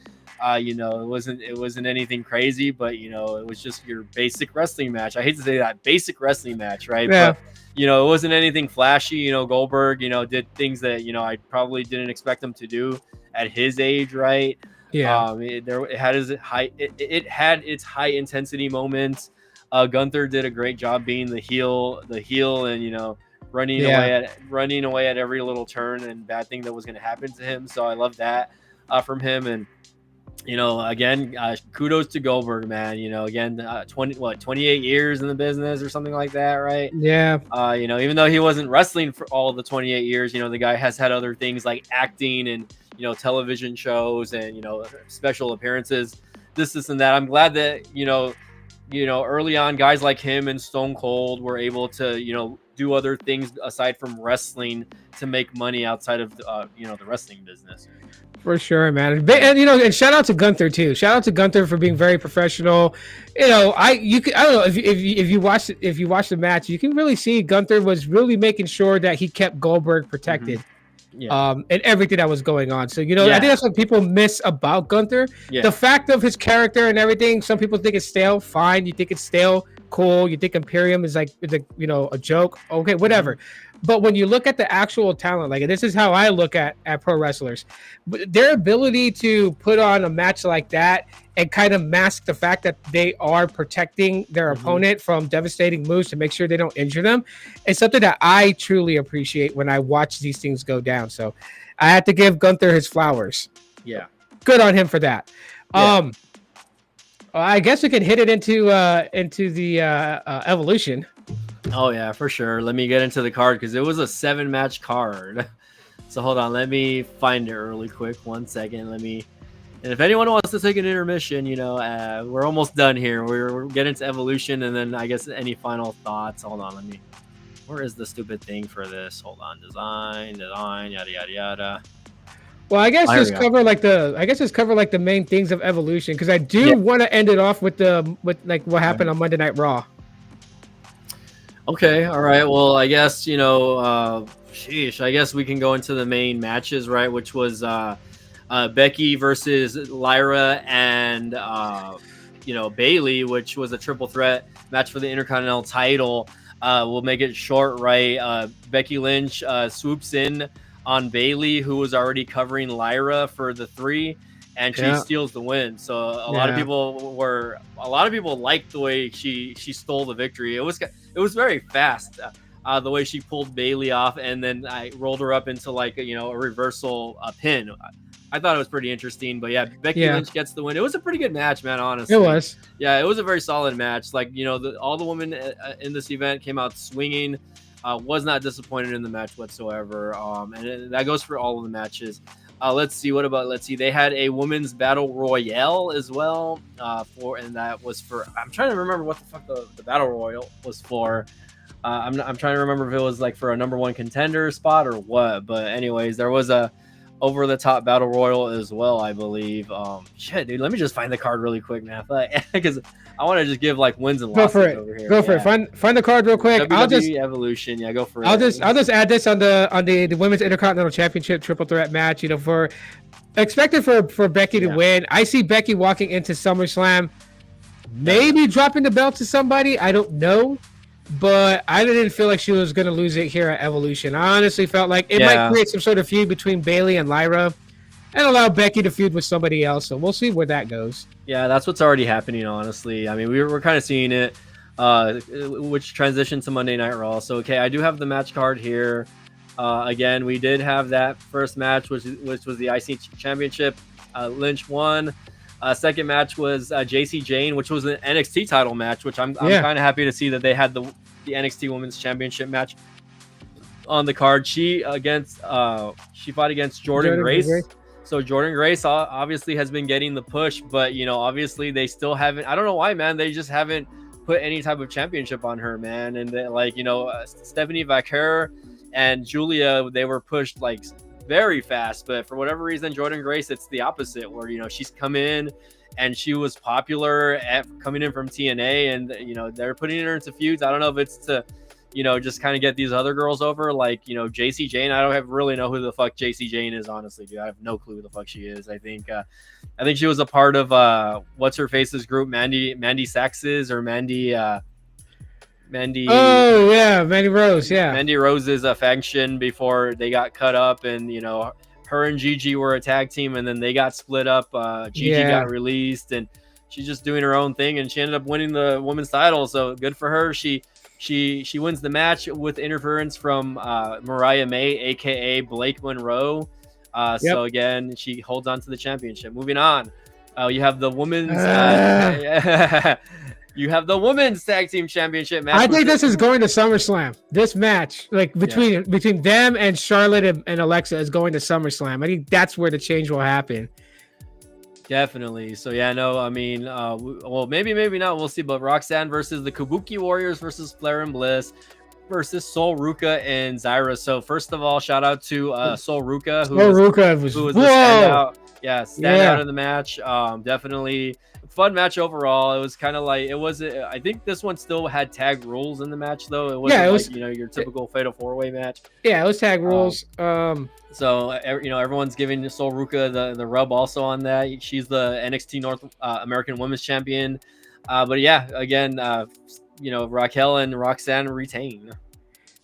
It wasn't anything crazy, but it was just your basic wrestling match. I hate to say that, basic wrestling match, right? Yeah. But it wasn't anything flashy. Goldberg, did things that I probably didn't expect him to do at his age, right? Yeah. It had its high intensity moments. Gunther did a great job being the heel, and running away at every little turn and bad thing that was going to happen to him. So I love that from him. And Again, kudos to Goldberg, man. Again, 28 years in the business or something like that, right? Yeah, Even though he wasn't wrestling for all of the 28 years, the guy has had other things like acting and, television shows and, special appearances, this and that. I'm glad that, early on, guys like him and Stone Cold were able to, do other things aside from wrestling to make money outside of, the wrestling business. for sure, man. And shout out to Gunther too. Shout out to Gunther for being very professional. I don't know if you watch the match, you can really see Gunther was really making sure that he kept Goldberg protected. Mm-hmm. Yeah. And everything that was going on. So, I Yeah. think that's what people miss about Gunther. Yeah. The fact of his character and everything. Some people think it's stale. Fine. You think it's stale. Cool. You think Imperium is like a joke. Okay, whatever. But when you look at the actual talent, like this is how I look at pro wrestlers, their ability to put on a match like that and kind of mask the fact that they are protecting their opponent from devastating moves to make sure they don't injure them is something that I truly appreciate when I watch these things go down. So I had to give Gunther his flowers. Yeah. Good on him for that. Yeah. I guess we could hit it into the Evolution. Oh yeah, for sure. Let me get into the card because it was a 7-match card. So hold on, let me find it really quick. 1 second. And if anyone wants to take an intermission, we're almost done here. We're getting to Evolution, and then I guess any final thoughts. Hold on, where is the stupid thing for this? Hold on, design, yada yada yada. Well, I guess just cover like the main things of Evolution because I do want to end it off with what happened on Monday Night Raw. Okay, all right. Well, I guess I guess we can go into the main matches, right? Which was Becky versus Lyra and Bayley, which was a triple threat match for the Intercontinental title. We'll make it short, right? Becky Lynch swoops in on Bayley, who was already covering Lyra for the 3, and she steals the win. So a lot of people liked the way she stole the victory. It was very fast, the way she pulled Bayley off, and then I rolled her up into a reversal pin. I thought it was pretty interesting, but yeah, Becky Lynch gets the win. It was a pretty good match, man. Honestly, it was. Yeah, it was a very solid match. All the women in this event came out swinging. Was not disappointed in the match whatsoever. And that goes for all of the matches. Let's see. They had a women's battle royale as well. And that was for. I'm trying to remember what the fuck the battle royal was for. I'm trying to remember if it was for a number 1 contender spot or what. But anyways, there was a over the top battle royal as well, I believe. Shit, dude, let me just find the card really quick, man, because I want to just give wins and losses over here. Go for it. Find the card real quick. WWE Evolution. Yeah, go for it. I'll just add this on the Women's Intercontinental Championship triple threat match. For expected for Becky to win. I see Becky walking into SummerSlam, maybe dropping the belt to somebody. I don't know. But I didn't feel like she was going to lose it here at Evolution. I honestly felt like it might create some sort of feud between Bayley and Lyra and allow Becky to feud with somebody else. So we'll see where that goes. Yeah, that's what's already happening, honestly. I mean, we're kind of seeing it, which transitioned to Monday Night Raw. So, okay, I do have the match card here. Again, we did have that first match, which was the IC Championship. Lynch won. Second match was JC Jane, which was an NXT title match, which I'm kind of happy to see that they had the NXT Women's Championship match on the card. She fought against Jordan Grace. So Jordan Grace obviously has been getting the push, but obviously they still haven't. I don't know why, man. They just haven't put any type of championship on her, man. And Stephanie Vaquer and Julia, they were pushed very fast, but for whatever reason, Jordan Grace, it's the opposite, where she's come in and she was popular coming in from TNA, and they're putting her into feuds. I don't know if it's to just kind of get these other girls over, JC Jane. I don't really know who the fuck JC Jane is, honestly, dude. I have no clue who the fuck she is. I think she was a part of what's her face's group, Mandy Sax's or Mandy. Oh yeah, Mandy Rose. Yeah, Mandy Rose's faction before they got cut up, and her and Gigi were a tag team, and then they got split up. Gigi got released, and she's just doing her own thing, and she ended up winning the women's title. So good for her. She wins the match with interference from Mariah May, aka Blake Monroe. So again, she holds on to the championship. Moving on. You have the women's. You have the women's tag team championship match. I think this is going to SummerSlam. This match, like between them and Charlotte and Alexa, is going to SummerSlam. I think that's where the change will happen. Definitely. So yeah, no, I mean, well, maybe not. We'll see. But Roxanne versus the Kabuki Warriors versus Flair and Bliss versus Sol Ruka and Zyra. So first of all, shout out to Sol Ruka, who was the standout. Yeah, standout in the match. Definitely fun match overall. It was kind of like I think this one still had tag rules in the match though. It wasn't your typical fatal 4-way match. Yeah, it was tag rules. So everyone's giving Sol Ruka the rub also on that. She's the NXT North American Women's Champion. But yeah, again, Raquel and Roxanne retain.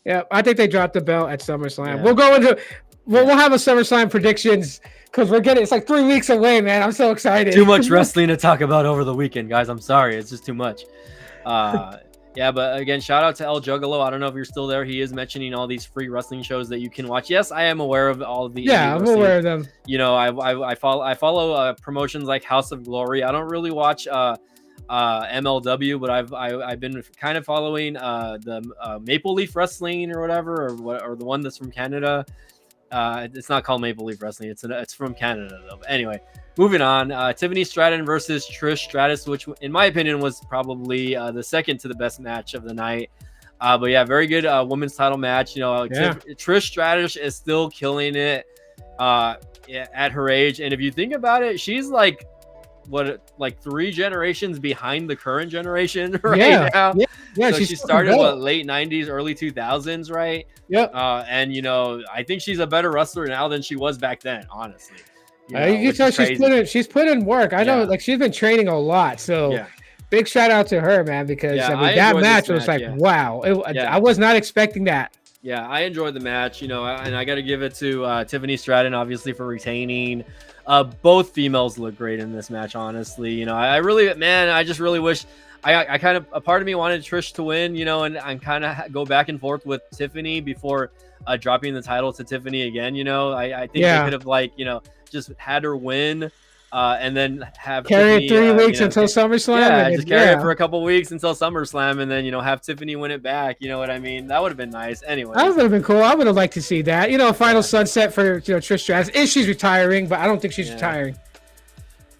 Yeah, I think they dropped the belt at SummerSlam. Yeah. We'll go into we'll have a SummerSlam predictions. Because it's like 3 weeks away, man. I'm so excited. Too much wrestling to talk about over the weekend, guys. I'm sorry. It's just too much. Yeah, but again, shout out to El Juggalo. I don't know if you're still there. He is mentioning all these free wrestling shows that you can watch. Yes, I am aware of all of the. Yeah, I'm aware of them. I follow promotions like House of Glory. I don't really watch MLW, but I've been kind of following the Maple Leaf Wrestling or whatever, or the one that's from Canada. It's not called Maple Leaf Wrestling. It's from Canada though. But anyway, moving on. Tiffany Stratton versus Trish Stratus, which in my opinion was probably the second to the best match of the night. But yeah, very good women's title match. Trish Stratus is still killing it at her age, and if you think about it, she's like 3 generations behind the current generation now. Yeah, so she started late 90s, early 2000s, right? Yep. And I think she's a better wrestler now than she was back then, honestly. She's put in work. I know, she's been training a lot. So big shout out to her, man, because that match was wow. I was not expecting that. Yeah, I enjoyed the match, and I got to give it to Tiffany Stratton, obviously, for retaining. Both females look great in this match, honestly. I just really wish I kind of, a part of me wanted Trish to win, and kind of go back and forth with Tiffany before dropping the title to Tiffany again. I think they could have just had her win. And then have carry it 3 weeks until SummerSlam. Yeah, just carry it for a couple weeks until SummerSlam, and then have Tiffany win it back. You know what I mean? That would have been nice. Anyway, that would have been cool. I would have liked to see that. Final sunset for Trish Stratus. If she's retiring, but I don't think she's retiring.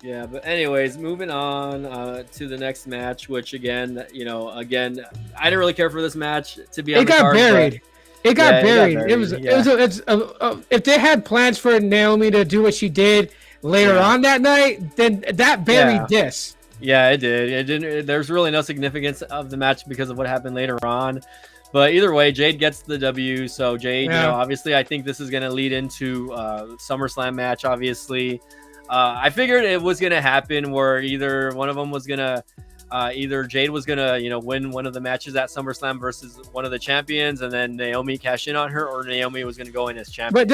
Yeah, but anyways, moving on to the next match, which again, I didn't really care for this match to be. It got buried. It got buried. If they had plans for Naomi to do what she did later on that night, then that buried this. Yeah, it did. It didn't. There's really no significance of the match because of what happened later on. But either way, Jade gets the W. So Jade, obviously, I think this is going to lead into SummerSlam match. Obviously, I figured it was going to happen where either one of them was going to. Either Jade was gonna, win one of the matches at SummerSlam versus one of the champions, and then Naomi cash in on her, or Naomi was gonna go in as champion. But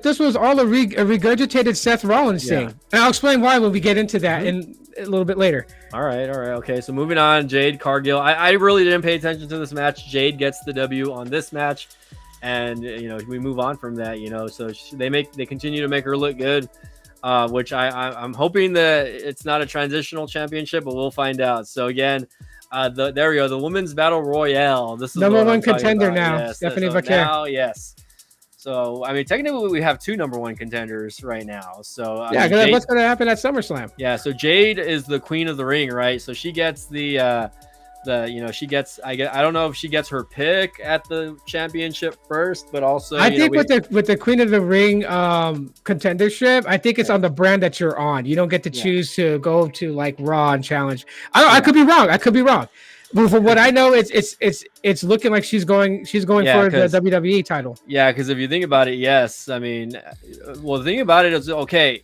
this was all a regurgitated Seth Rollins thing, and I'll explain why when we get into that in a little bit later. All right, okay. So moving on, Jade Cargill. I really didn't pay attention to this match. Jade gets the W on this match, and we move on from that. So they continue to make her look good. Which I'm hoping that it's not a transitional championship, but we'll find out. So again, there we go. The Women's Battle Royale. This is number one contender now. Yes, Stephanie Vaquer. Now, yes. So I mean, technically, we have 2 number 1 contenders right now. So Jade, what's going to happen at SummerSlam? Yeah. So Jade is the queen of the ring, right? So she gets she gets. I don't know if she gets her pick at the championship first, but also I think with the Queen of the Ring contendership, I think it's on the brand that you're on. You don't get to choose to go to like Raw and challenge. I could be wrong. But from what I know, it's looking like she's going for the WWE title. Yeah, because if you think about it, yes. I mean, the thing about it is okay.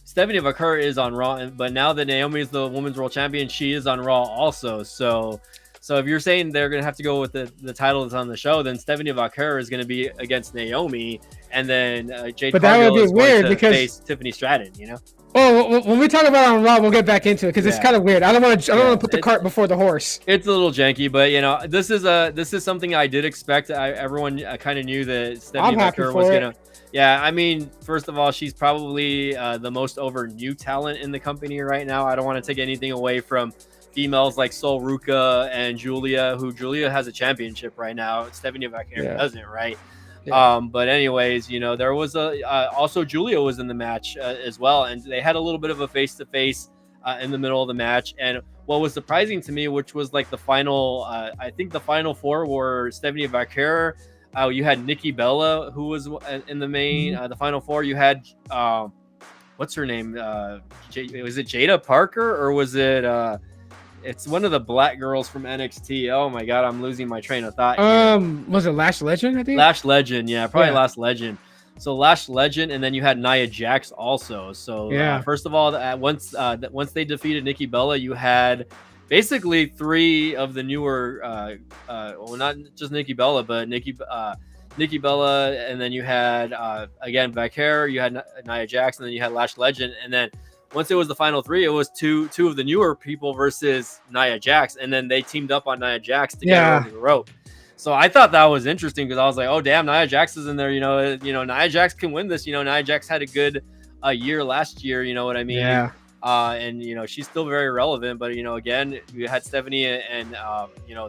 Stephanie Vaquer is on Raw, but now that Naomi is the Women's World Champion, she is on Raw also. So if you're saying they're going to have to go with the title that's on the show, then Stephanie Vaquer is going to be against Naomi, and then Jade Cargill is going to face Tiffany Stratton, Oh, when we talk about it on Raw, we'll get back into it because it's kind of weird. I don't want to put the cart before the horse. It's a little janky, but this is something I did expect. Everyone kind of knew that Stephanie McMahon was gonna. Yeah, I mean, first of all, she's probably the most over new talent in the company right now. I don't want to take anything away from females like Sol Ruka and Julia, who Julia has a championship right now. Stephanie McMahon doesn't, right? Yeah. But anyways, there was also Julia was in the match as well, and they had a little bit of a face-to-face in the middle of the match. And what was surprising to me, which was like the final, I think the final four were Stephanie McMahon. You had Nikki Bella, who was in the main, the final four. You had what's her name? Was it Jada Parker or was it? It's one of the black girls from NXT. Oh my god, I'm losing my train of thought. Was it Lash Legend? I think Lash Legend. Yeah, probably Lash Legend. So Lash Legend, and then you had Nia Jax also. So first of all, once they defeated Nikki Bella, you had basically three of the newer, well, not just Nikki Bella, but Nikki Bella, and then you had again Vaquer, you had Nia Jax, and then you had Lash Legend, and then. Once it was the final three, it was two of the newer people versus Nia Jax, and then they teamed up on Nia Jax to get her over the rope. So I thought that was interesting because I was like, oh damn, Nia Jax is in there. Nia Jax can win this. Nia Jax had a good year last year. You know what I mean? Yeah. And she's still very relevant. But again, you had Stephanie and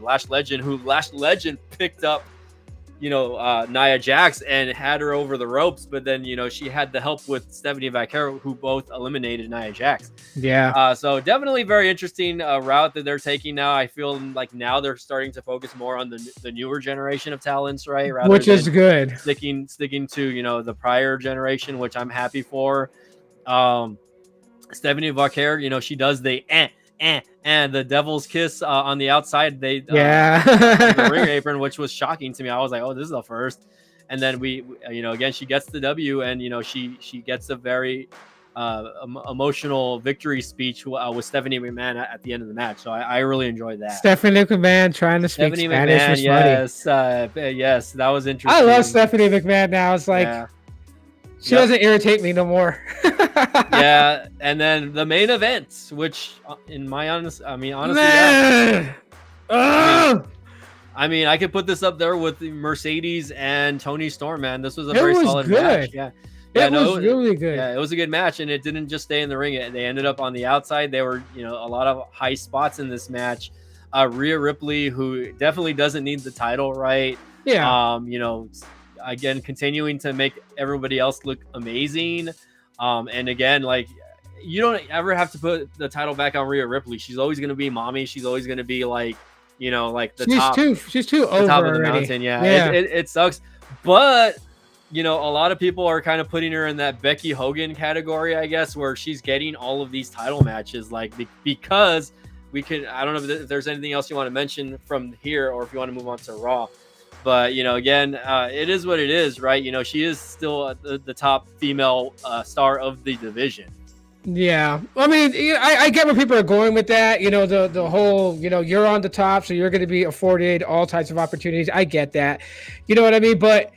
Lash Legend, who Lash Legend picked up. Nia Jax and had her over the ropes, but then she had the help with Stephanie Vaquero, who both eliminated Nia Jax. Yeah. So definitely very interesting route that they're taking now. I feel like now they're starting to focus more on the newer generation of talents, right? Which is good. Sticking to the prior generation, which I'm happy for. Stephanie Vaquero, she does the and the devil's kiss on the outside, the ring apron, which was shocking to me. I was like, oh, this is the first. And then we again, she gets the W, and she gets a very emotional victory speech with Stephanie McMahon at the end of the match. So I really enjoyed that. Stephanie McMahon trying to speak Stephanie Spanish. McMahon, yes, that was interesting. I love Stephanie McMahon now. It's like she doesn't irritate me no more. Yeah, and then the main event, which honestly, I could put this up there with Mercedes and Toni Storm, man. This was a very solid match. Yeah. It was really good. Yeah, it was a good match, and it didn't just stay in the ring. They ended up on the outside. They were, a lot of high spots in this match. Rhea Ripley, who definitely doesn't need the title, right? Yeah. Again, continuing to make everybody else look amazing. And again, like, you don't ever have to put the title back on Rhea Ripley. She's always going to be mommy. She's always going to be like, like she's too over the top of the already. mountain. Yeah. It sucks. But, a lot of people are kind of putting her in that Becky Hogan category, I guess, where she's getting all of these title matches, like, because I don't know if there's anything else you want to mention from here, or if you want to move on to Raw. But, again, it is what it is, right? She is still the top female star of the division. Yeah. I mean, I get where people are going with that. The whole, you're on the top, so you're going to be afforded all types of opportunities. I get that. You know what I mean? But,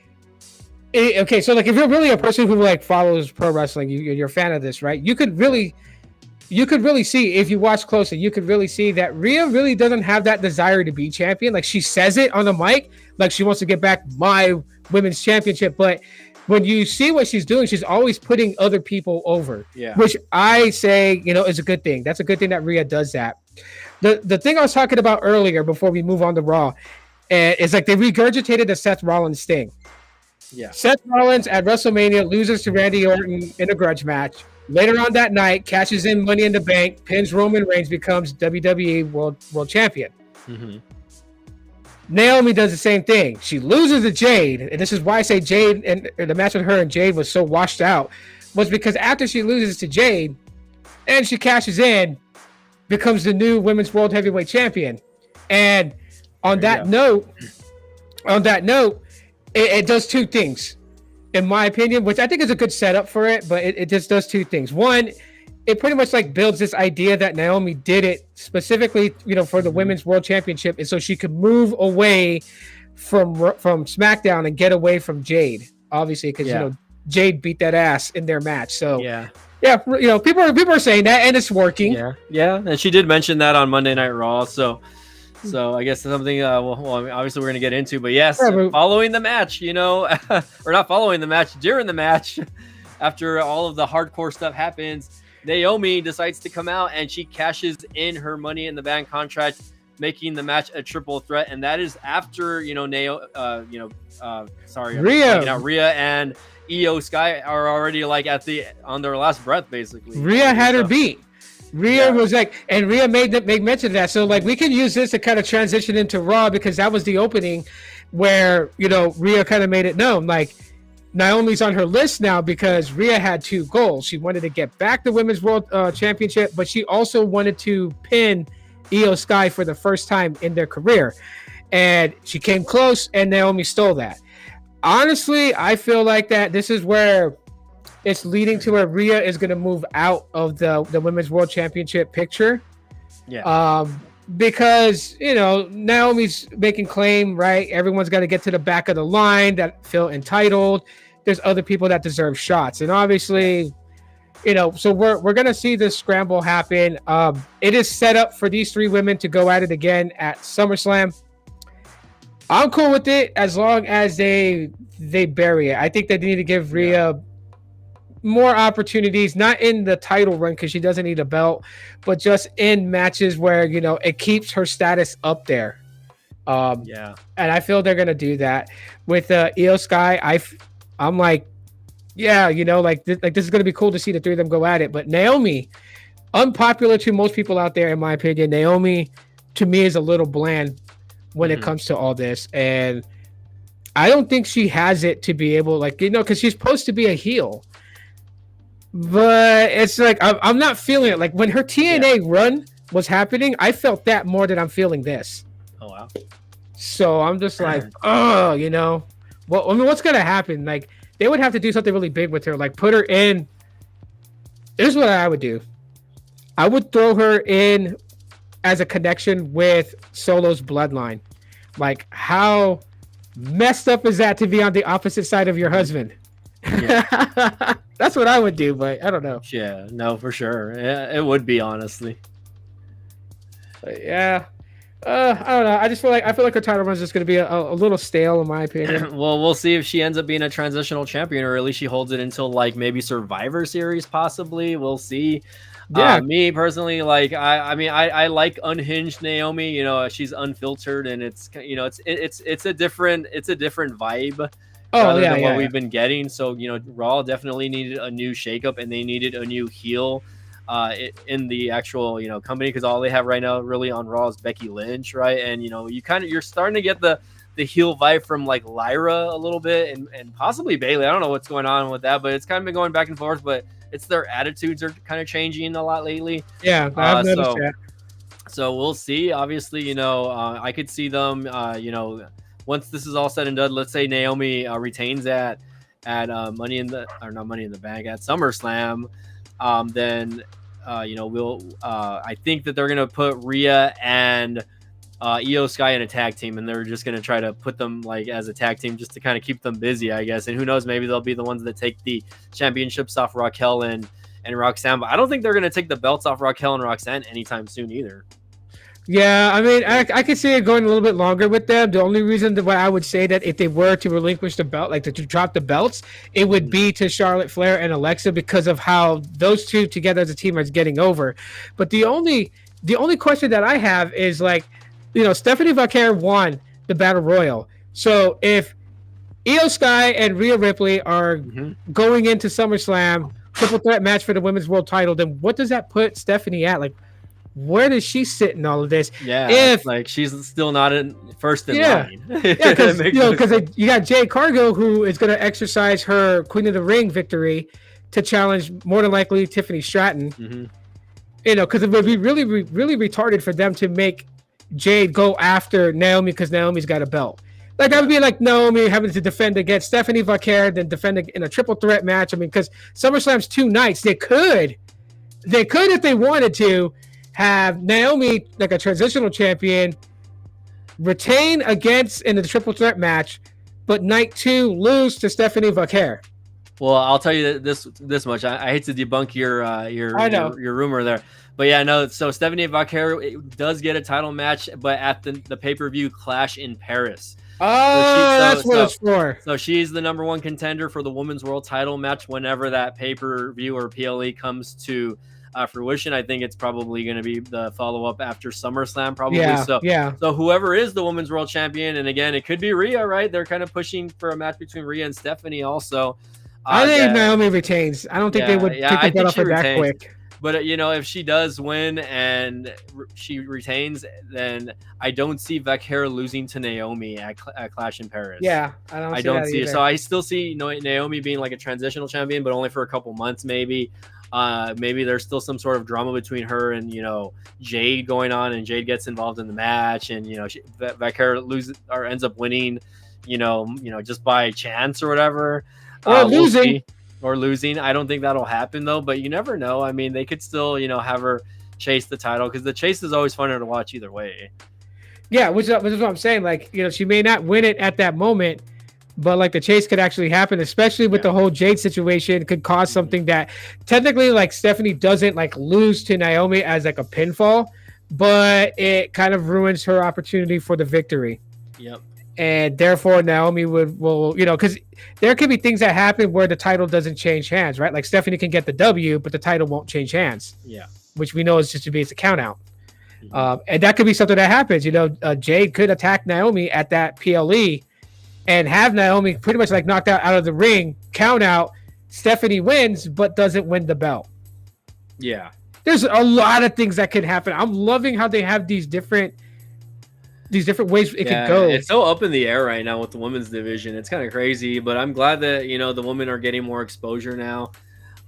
okay, so, like, if you're really a person who, like, follows pro wrestling, you're a fan of this, right? You could really see, if you watch closely, you could really see that Rhea really doesn't have that desire to be champion. Like, she says it on the mic, like she wants to get back my women's championship. But when you see what she's doing, she's always putting other people over, which I say, is a good thing. That's a good thing that Rhea does that. The thing I was talking about earlier before we move on to Raw is, like, they regurgitated the Seth Rollins thing. Yeah. Seth Rollins at WrestleMania loses to Randy Orton in a grudge match. Later on that night, cashes in Money in the Bank, pins Roman Reigns, becomes WWE World Champion. Mm-hmm. Naomi does the same thing. She loses to Jade, and this is why I say Jade and the match with her and Jade was so washed out, was because after she loses to Jade and she cashes in, becomes the new Women's World Heavyweight Champion. And on that note, it does two things, in my opinion, which I think is a good setup for it, but it just does two things. One, it pretty much, like, builds this idea that Naomi did it specifically, for the Women's World Championship, and so she could move away from SmackDown and get away from Jade, obviously, because Jade beat that ass in their match. So Yeah, people are saying that, and it's working. Yeah, and she did mention that on Monday Night Raw. So I guess something. Well, I mean, obviously we're gonna get into, but yes, following the match, or not following the match, during the match, after all of the hardcore stuff happens, Naomi decides to come out and she cashes in her Money in the Bank contract, making the match a triple threat, and that is after Rhea and Io Sky are already like on their last breath, basically. Rhea had her beat. Rhea was like, and Rhea made mention of that. So like we can use this to kind of transition into Raw, because that was the opening where Rhea kind of made it known like Naomi's on her list now because Rhea had two goals. She wanted to get back the Women's World Championship, but she also wanted to pin Io Sky for the first time in their career, and she came close, and Naomi stole that. Honestly, I feel like that this is where it's leading to where Rhea is going to move out of the Women's World Championship picture. Yeah. Because, Naomi's making claim, right? Everyone's got to get to the back of the line that feel entitled. There's other people that deserve shots. And obviously, so we're going to see this scramble happen. It is set up for these three women to go at it again at SummerSlam. I'm cool with it as long as they bury it. I think they need to give Rhea more opportunities, not in the title run because she doesn't need a belt, but just in matches where it keeps her status up there. And I feel they're gonna do that with Io Sky. I'm like, like this is gonna be cool to see the three of them go at it. But Naomi, unpopular to most people out there, in my opinion, Naomi to me is a little bland when it comes to all this, and I don't think she has it to be able, because she's supposed to be a heel. But it's like I'm not feeling it. Like when her TNA run was happening, I felt that more than I'm feeling this. Oh wow! So I'm just like, well, I mean, what's gonna happen? Like they would have to do something really big with her, like put her in. Here's what I would do. I would throw her in as a connection with Solo's bloodline. Like how messed up is that to be on the opposite side of your husband? Yeah. That's what I would do, but I don't know. Yeah, no, for sure. Yeah, it would be, honestly. But yeah. I don't know. I feel like her title run is just going to be a little stale, in my opinion. Well, we'll see if she ends up being a transitional champion, or at least she holds it until like maybe Survivor Series, possibly. We'll see. Yeah. Me personally, like I like unhinged Naomi. She's unfiltered, and it's it's a different vibe. Than what we've been getting. So, Raw definitely needed a new shakeup, and they needed a new heel in the actual, company, because all they have right now really on Raw is Becky Lynch, right? And, you're starting to get the heel vibe from like Lyra a little bit, and possibly Bayley. I don't know what's going on with that, but it's kind of been going back and forth, but it's their attitudes are kind of changing a lot lately. Yeah, I've noticed that. So we'll see. Obviously, I could see them, once this is all said and done, let's say Naomi retains at Money in the Bank at SummerSlam, then we'll I think that they're gonna put Rhea and Io Sky in a tag team, and they're just gonna try to put them like as a tag team just to kind of keep them busy, I guess. And who knows, maybe they'll be the ones that take the championships off Raquel and Roxanne. But I don't think they're gonna take the belts off Raquel and Roxanne anytime soon either. Yeah, I mean, I could see it going a little bit longer with them. The only reason why I would say that if they were to relinquish the belt, like to drop the belts, it would be to Charlotte Flair and Alexa, because of how those two together as a team are getting over. But the only question that I have is like, Stephanie Vaquer won the Battle Royal. So if Io Sky and Rhea Ripley are going into SummerSlam, triple threat match for the Women's World title, then what does that put Stephanie at? Like, where does she sit in all of this? Yeah, if like she's still not in first in line. Yeah, because you got Jade Cargill, who is going to exercise her Queen of the Ring victory to challenge more than likely Tiffany Stratton. Because it would be really, really retarded for them to make Jade go after Naomi because Naomi's got a belt. Like that would be like Naomi having to defend against Stephanie Vaquer, then defend in a triple threat match. I mean, because SummerSlam's 2 nights, they could if they wanted to have Naomi like a transitional champion retain against in the triple threat match, but night 2 lose to Stephanie Vaquer. Well, I'll tell you this much. I hate to debunk I know. your rumor there, but yeah, no. So Stephanie Vaquero does get a title match, but at the pay-per-view Clash in Paris. Oh, that's what it's for. So she's the number one contender for the Women's World Title match whenever that pay-per-view or PLE comes to fruition. I think it's probably going to be the follow-up after SummerSlam, probably. Yeah, So yeah. so whoever is the Women's World Champion, and again, it could be Rhea, right? They're kind of pushing for a match between Rhea and Stephanie also. I think Naomi retains. I don't think they would take the belt off her that quick. But if she does win and she retains, then I don't see Vaquero losing to Naomi at Clash in Paris. Yeah, I don't see it. So I still see Naomi being like a transitional champion, but only for a couple months, maybe. Maybe there's still some sort of drama between her and Jade going on, and Jade gets involved in the match, and Vaquero loses or ends up winning, just by chance or whatever. Or losing. Or losing. I don't think that'll happen though, but you never know. I mean, they could still, have her chase the title, because the chase is always funner to watch either way. Yeah, which is what I'm saying. Like, she may not win it at that moment, but like the chase could actually happen, especially with the whole Jade situation. Could cause something that technically, like, Stephanie doesn't like lose to Naomi as like a pinfall, but it kind of ruins her opportunity for the victory. Yep. And therefore Naomi will because there could be things that happen where the title doesn't change hands, right? Like Stephanie can get the W, but the title won't change hands. Yeah. Which we know is just to be a count out. And that could be something that happens. Jade could attack Naomi at that PLE and have Naomi pretty much like knocked out of the ring, count out. Stephanie wins, but doesn't win the belt. Yeah. There's a lot of things that could happen. I'm loving how they have these different ways it could go. It's so up in the air right now with the women's division. It's kind of crazy, but I'm glad that the women are getting more exposure now,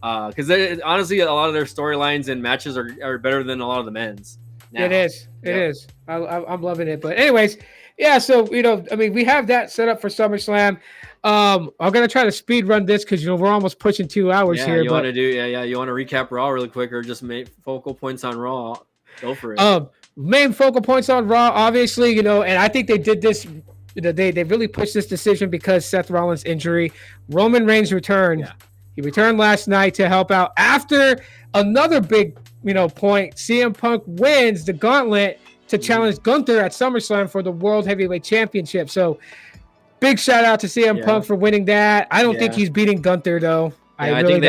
because honestly a lot of their storylines and matches are better than a lot of the men's now. It is. I'm loving it. But anyways, yeah, so we have that set up for SummerSlam. I'm gonna try to speed run this because we're almost pushing 2 hours here. You want to recap Raw really quick, or just make focal points on Raw? Go for it. Main focal points on Raw, obviously, and I think they did this. They really pushed this decision because Seth Rollins' injury. Roman Reigns returned. Yeah. He returned last night to help out after another big, point. CM Punk wins the gauntlet to challenge Gunther at SummerSlam for the World Heavyweight Championship. So, big shout out to CM Punk for winning that. I don't think he's beating Gunther though. Yeah, I think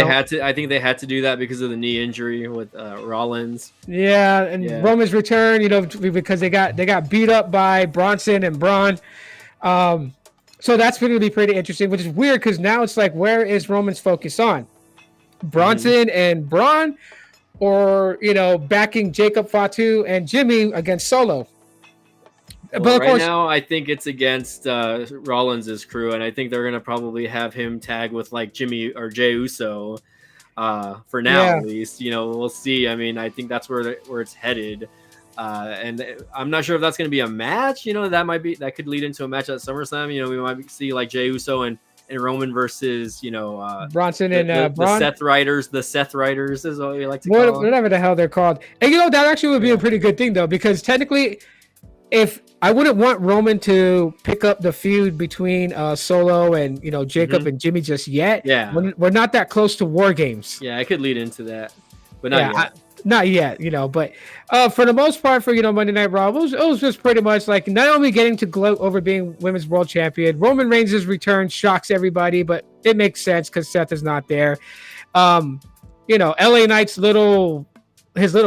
they had to do that because of the knee injury with Rollins. Yeah, and Roman's return, because they got beat up by Bronson and Braun. So that's going to be pretty interesting, which is weird because now it's like, where is Roman's focus on? Bronson and Braun, or backing Jacob Fatu and Jimmy against Solo? Well, but of course, now I think it's against Rollins' crew, and I think they're gonna probably have him tag with like Jimmy or Jey Uso for now, at least. We'll see. I mean, I think that's where it's headed, and I'm not sure if that's gonna be a match. That could lead into a match at SummerSlam. We might see like Jey Uso and Roman versus Bronson and Braun? The Seth Riders is what we like to call them. Whatever the hell they're called. And that actually would be a pretty good thing though, because technically, if I wouldn't want Roman to pick up the feud between Solo and Jacob and Jimmy just yet. Yeah, we're not that close to War Games. Yeah, it could lead into that, but not yet. Not yet, But for the most part, for Monday Night Raw, it was just pretty much like Naomi getting to gloat over being Women's World Champion. Roman Reigns' return shocks everybody, but it makes sense because Seth is not there. LA Knight's little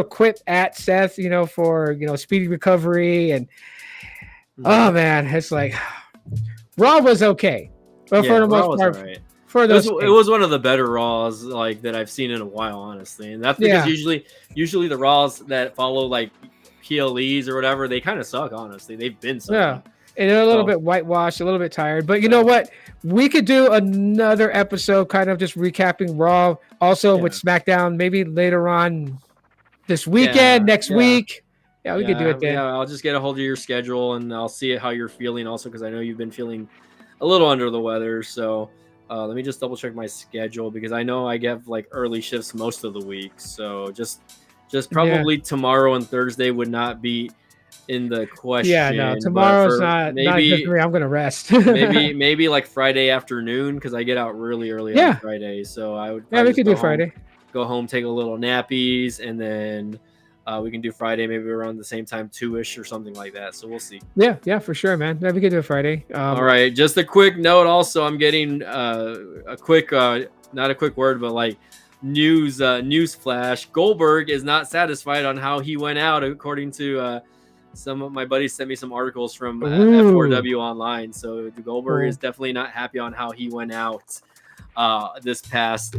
quip at Seth, for speedy recovery, and oh man, it's like Raw was okay, but for the most part, right. It was one of the better Raws like that I've seen in a while, honestly, and that's because usually the Raws that follow like PLEs or whatever, they kind of suck. Honestly, they've been sucking. Yeah, and they're a little bit whitewashed, a little bit tired. But you know what? We could do another episode, kind of just recapping Raw, also with SmackDown, maybe later on this weekend, next week. Yeah, we could do it then. Yeah, I'll just get a hold of your schedule and I'll see how you're feeling also, because I know you've been feeling a little under the weather. So let me just double check my schedule, because I know I get like early shifts most of the week. So just probably tomorrow and Thursday would not be in the Yeah, no, question, but tomorrow's for not good for maybe me. I'm gonna rest. maybe like Friday afternoon because I get out really early on Yeah, Friday, so I would yeah, probably we just could do Friday. go home, take a little nappies, and then we can do Friday maybe around the same time, 2-ish or something like that. So we'll see. Yeah, yeah, for sure, man. Yeah, we could do it Friday. All right, just a quick note. Also, I'm getting a quick, not a quick word, but like news flash. Goldberg is not satisfied on how he went out, according to some of my buddies sent me some articles from Ooh, F4W online. So Goldberg is cool. definitely not happy on how he went out this past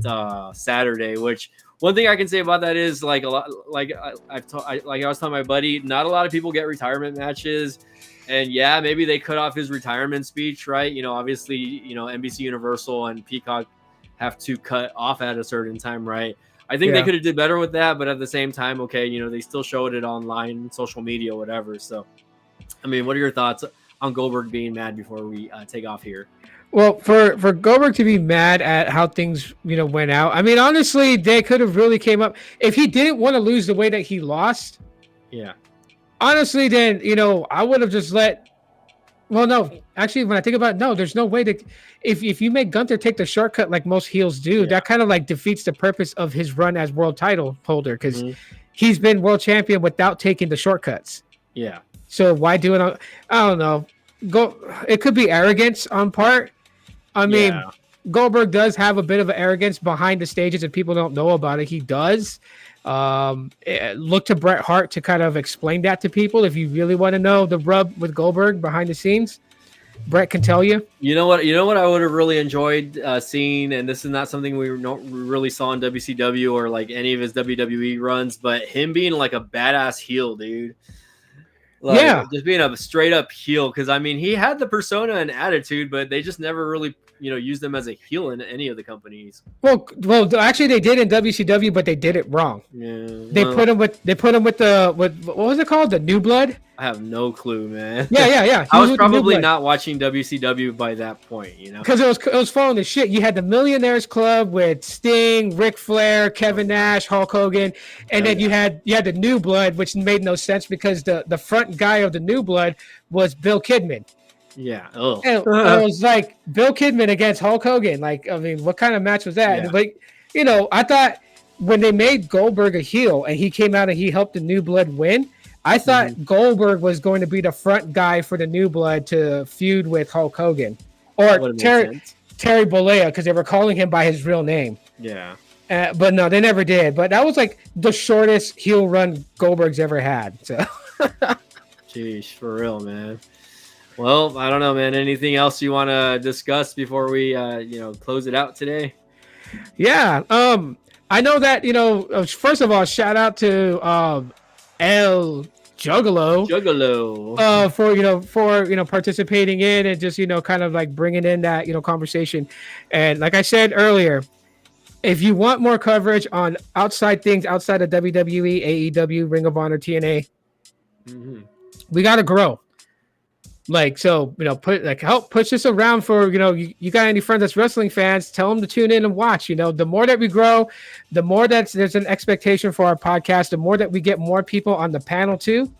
Saturday. Which one thing I can say about that is like a lot, like like I was telling my buddy, not a lot of people get retirement matches. And yeah, maybe they cut off his retirement speech, right? You know, obviously, you know, NBC Universal and Peacock have to cut off at a certain time, right? I think they Yeah. could have did better with that, but at the same time, okay, you know, they still showed it online, social media, whatever. So, I mean, what are your thoughts on Goldberg being mad before we take off here? Well, for Goldberg to be mad at how things went out, I mean, honestly, they could have really came up if he didn't want to lose the way that he lost. Yeah. Honestly, then I would have just let. Well, no, actually, when I think about it, no, there's no way to. If you make Gunther take the shortcut like most heels do, Yeah. that kind of like defeats the purpose of his run as world title holder because Mm-hmm. he's been world champion without taking the shortcuts. Yeah. So why do it on? I don't know. Go. It could be arrogance on part. I mean, Yeah. Goldberg does have a bit of arrogance behind the stages, and people don't know about it. He does. Look to Bret Hart to kind of explain that to people. If you really want to know the rub with Goldberg behind the scenes, Bret can tell you. You know what? You know what I would have really enjoyed seeing, and this is not something we really saw in WCW or like any of his WWE runs, but him being like a badass heel, dude. Like, Yeah. just being a straight up heel. Because I mean, he had the persona and attitude, but they just never really, used him as a heel in any of the companies. Well, actually, they did in WCW, but they did it wrong. Yeah, They put him with the what was it called? The New Blood. I have no clue, man. Yeah. I was probably not watching WCW by that point, Because it was following the shit. You had the Millionaires Club with Sting, Ric Flair, Kevin Nash, Hulk Hogan, and then you had the New Blood, which made no sense because the front guy of the New Blood was Bill Kidman. Yeah. And it was like Bill Kidman against Hulk Hogan. Like, I mean, what kind of match was that? Yeah. But I thought when they made Goldberg a heel and he came out and he helped the New Blood win, I thought Goldberg was going to be the front guy for the New Blood to feud with Hulk Hogan or Terry Bollea because they were calling him by his real name. Yeah. But no, they never did. But that was like the shortest heel run Goldberg's ever had. So, jeez, for real, man. Well, I don't know, man. Anything else you want to discuss before we, close it out today? Yeah. I know that first of all, shout out to El Juggalo for participating in and just kind of like bringing in that conversation. And like I said earlier, if you want more coverage on outside things outside of WWE, AEW, Ring of Honor, TNA, we got to grow. Like, so, help push this around for, you got any friends that's wrestling fans, tell them to tune in and watch. The more that we grow, the more that there's an expectation for our podcast, the more that we get more people on the panel too,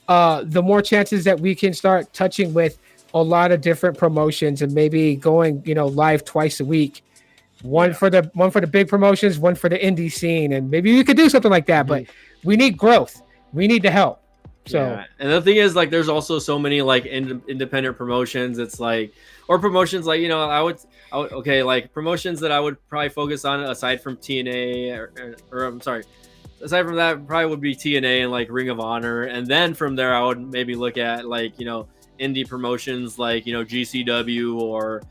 the more chances that we can start touching with a lot of different promotions and maybe going, live twice a week. One for the big promotions, one for the indie scene. And maybe we could do something like that, but we need growth. We need the help. So, yeah. And the thing is, like, there's also so many like independent promotions. It's like, or promotions like, I would okay, like promotions that I would probably focus on aside from TNA or I'm sorry, aside from that probably would be TNA and like Ring of Honor, and then from there I would maybe look at like indie promotions like GCW or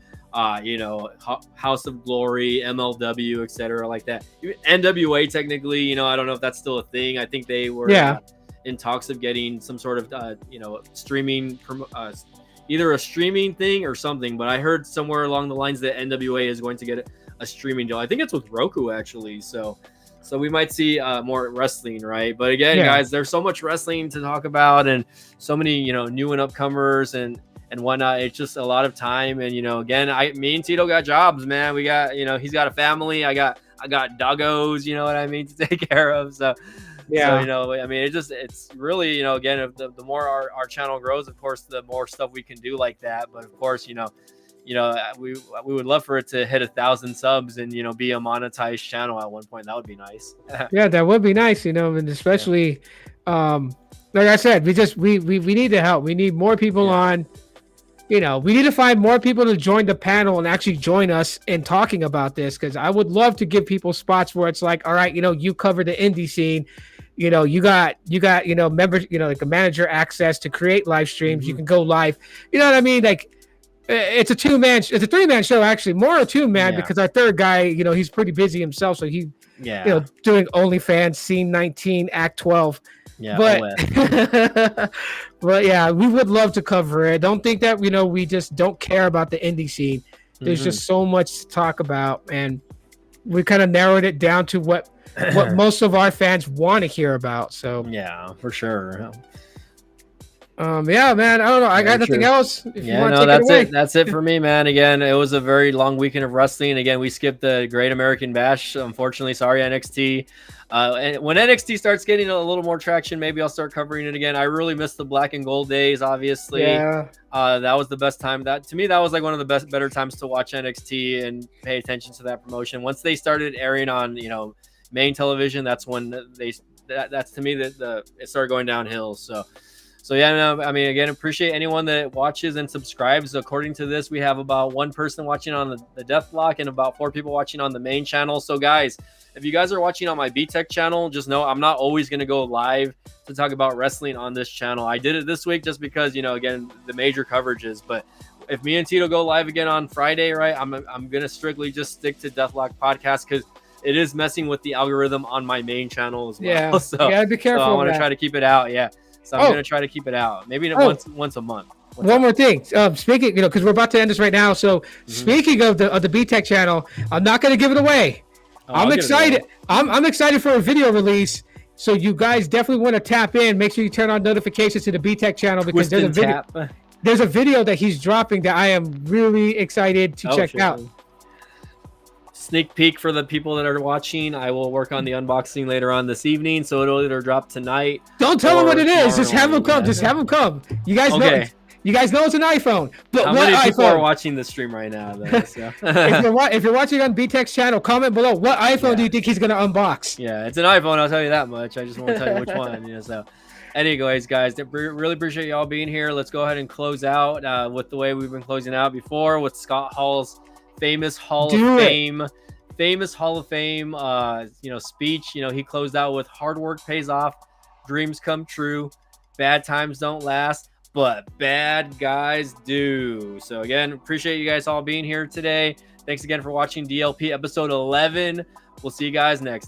House of Glory, MLW, etc. like that. Even NWA technically, I don't know if that's still a thing. I think they were in talks of getting some sort of streaming either a streaming thing or something, but I heard somewhere along the lines that NWA is going to get a streaming deal. I think it's with Roku actually, so we might see more wrestling, right? But again, guys, there's so much wrestling to talk about and so many new and upcomers and whatnot. It's just a lot of time, and again, me and Tito got jobs, man. We got he's got a family, I got doggos, you know what I mean, to take care of. So So, I mean, it's really, again, if the more our channel grows, of course, the more stuff we can do like that. But of course, we would love for it to hit 1,000 subs and, be a monetized channel at one point. That would be nice. Yeah, that would be nice, and especially, like I said, we need the help. We need more people on. We need to find more people to join the panel and actually join us in talking about this, because I would love to give people spots where it's like, all right, you cover the indie scene, you got members, like a manager access to create live streams. You can go live. You know what I mean? Like, it's a 3-man show, actually, more a 2-man, because our third guy, he's pretty busy himself, so he, doing OnlyFans, Scene 19, Act 12. Yeah, but but yeah, we would love to cover it. Don't think that we just don't care about the indie scene. There's just so much to talk about, and we kind of narrowed it down to what most of our fans want to hear about. So yeah, for sure. Yeah, man, I don't know, I got nothing else. If you want to take that's it away. That's it for me, man. Again, it was a very long weekend of wrestling. Again, we skipped the Great American Bash, unfortunately. Sorry, NXT. And when NXT starts getting a little more traction, maybe I'll start covering it again. I really missed the black and gold days, obviously. Yeah. That was the best time. To me, that was like one of the better times to watch NXT and pay attention to that promotion. Once they started airing on, main television, that's when that's to me that it started going downhill. So yeah, no, I mean, again, appreciate anyone that watches and subscribes. According to this, we have about 1 person watching on the Death Block and about 4 people watching on the main channel. So guys, if you guys are watching on my B-Tech channel, just know I'm not always going to go live to talk about wrestling on this channel. I did it this week just because, again, the major coverages. But if me and Tito go live again on Friday, right, I'm going to strictly just stick to Deathlock Podcast, because it is messing with the algorithm on my main channel as well. Yeah, so you gotta be careful. So I want to try to keep it out. Yeah. So I'm going to try to keep it out. Maybe once a month. One more thing. Speaking, because we're about to end this right now. So speaking of the B-Tech channel, I'm not going to give it away. I'm excited. I'm excited for a video release. So you guys definitely want to tap in. Make sure you turn on notifications to the B-Tech channel, because there's a video that he's dropping that I am really excited to check out. Sneak peek for the people that are watching. I will work on the unboxing later on this evening, so it'll either drop tonight. Don't tell them what it is. Just have them come. Just have them come. You guys know. You guys know it's an iPhone. But how many people are watching the stream right now? Though, so. if you're watching on B-Tech's channel, comment below. What iPhone do you think he's gonna unbox? Yeah, it's an iPhone. I'll tell you that much. I just won't tell you which one. So. Anyways, guys, really appreciate y'all being here. Let's go ahead and close out with the way we've been closing out before, with Scott Hall's famous Hall of Fame speech. He closed out with hard work pays off, dreams come true, bad times don't last, but bad guys do. So again, appreciate you guys all being here today. Thanks again for watching DLP episode 11. We'll see you guys next time.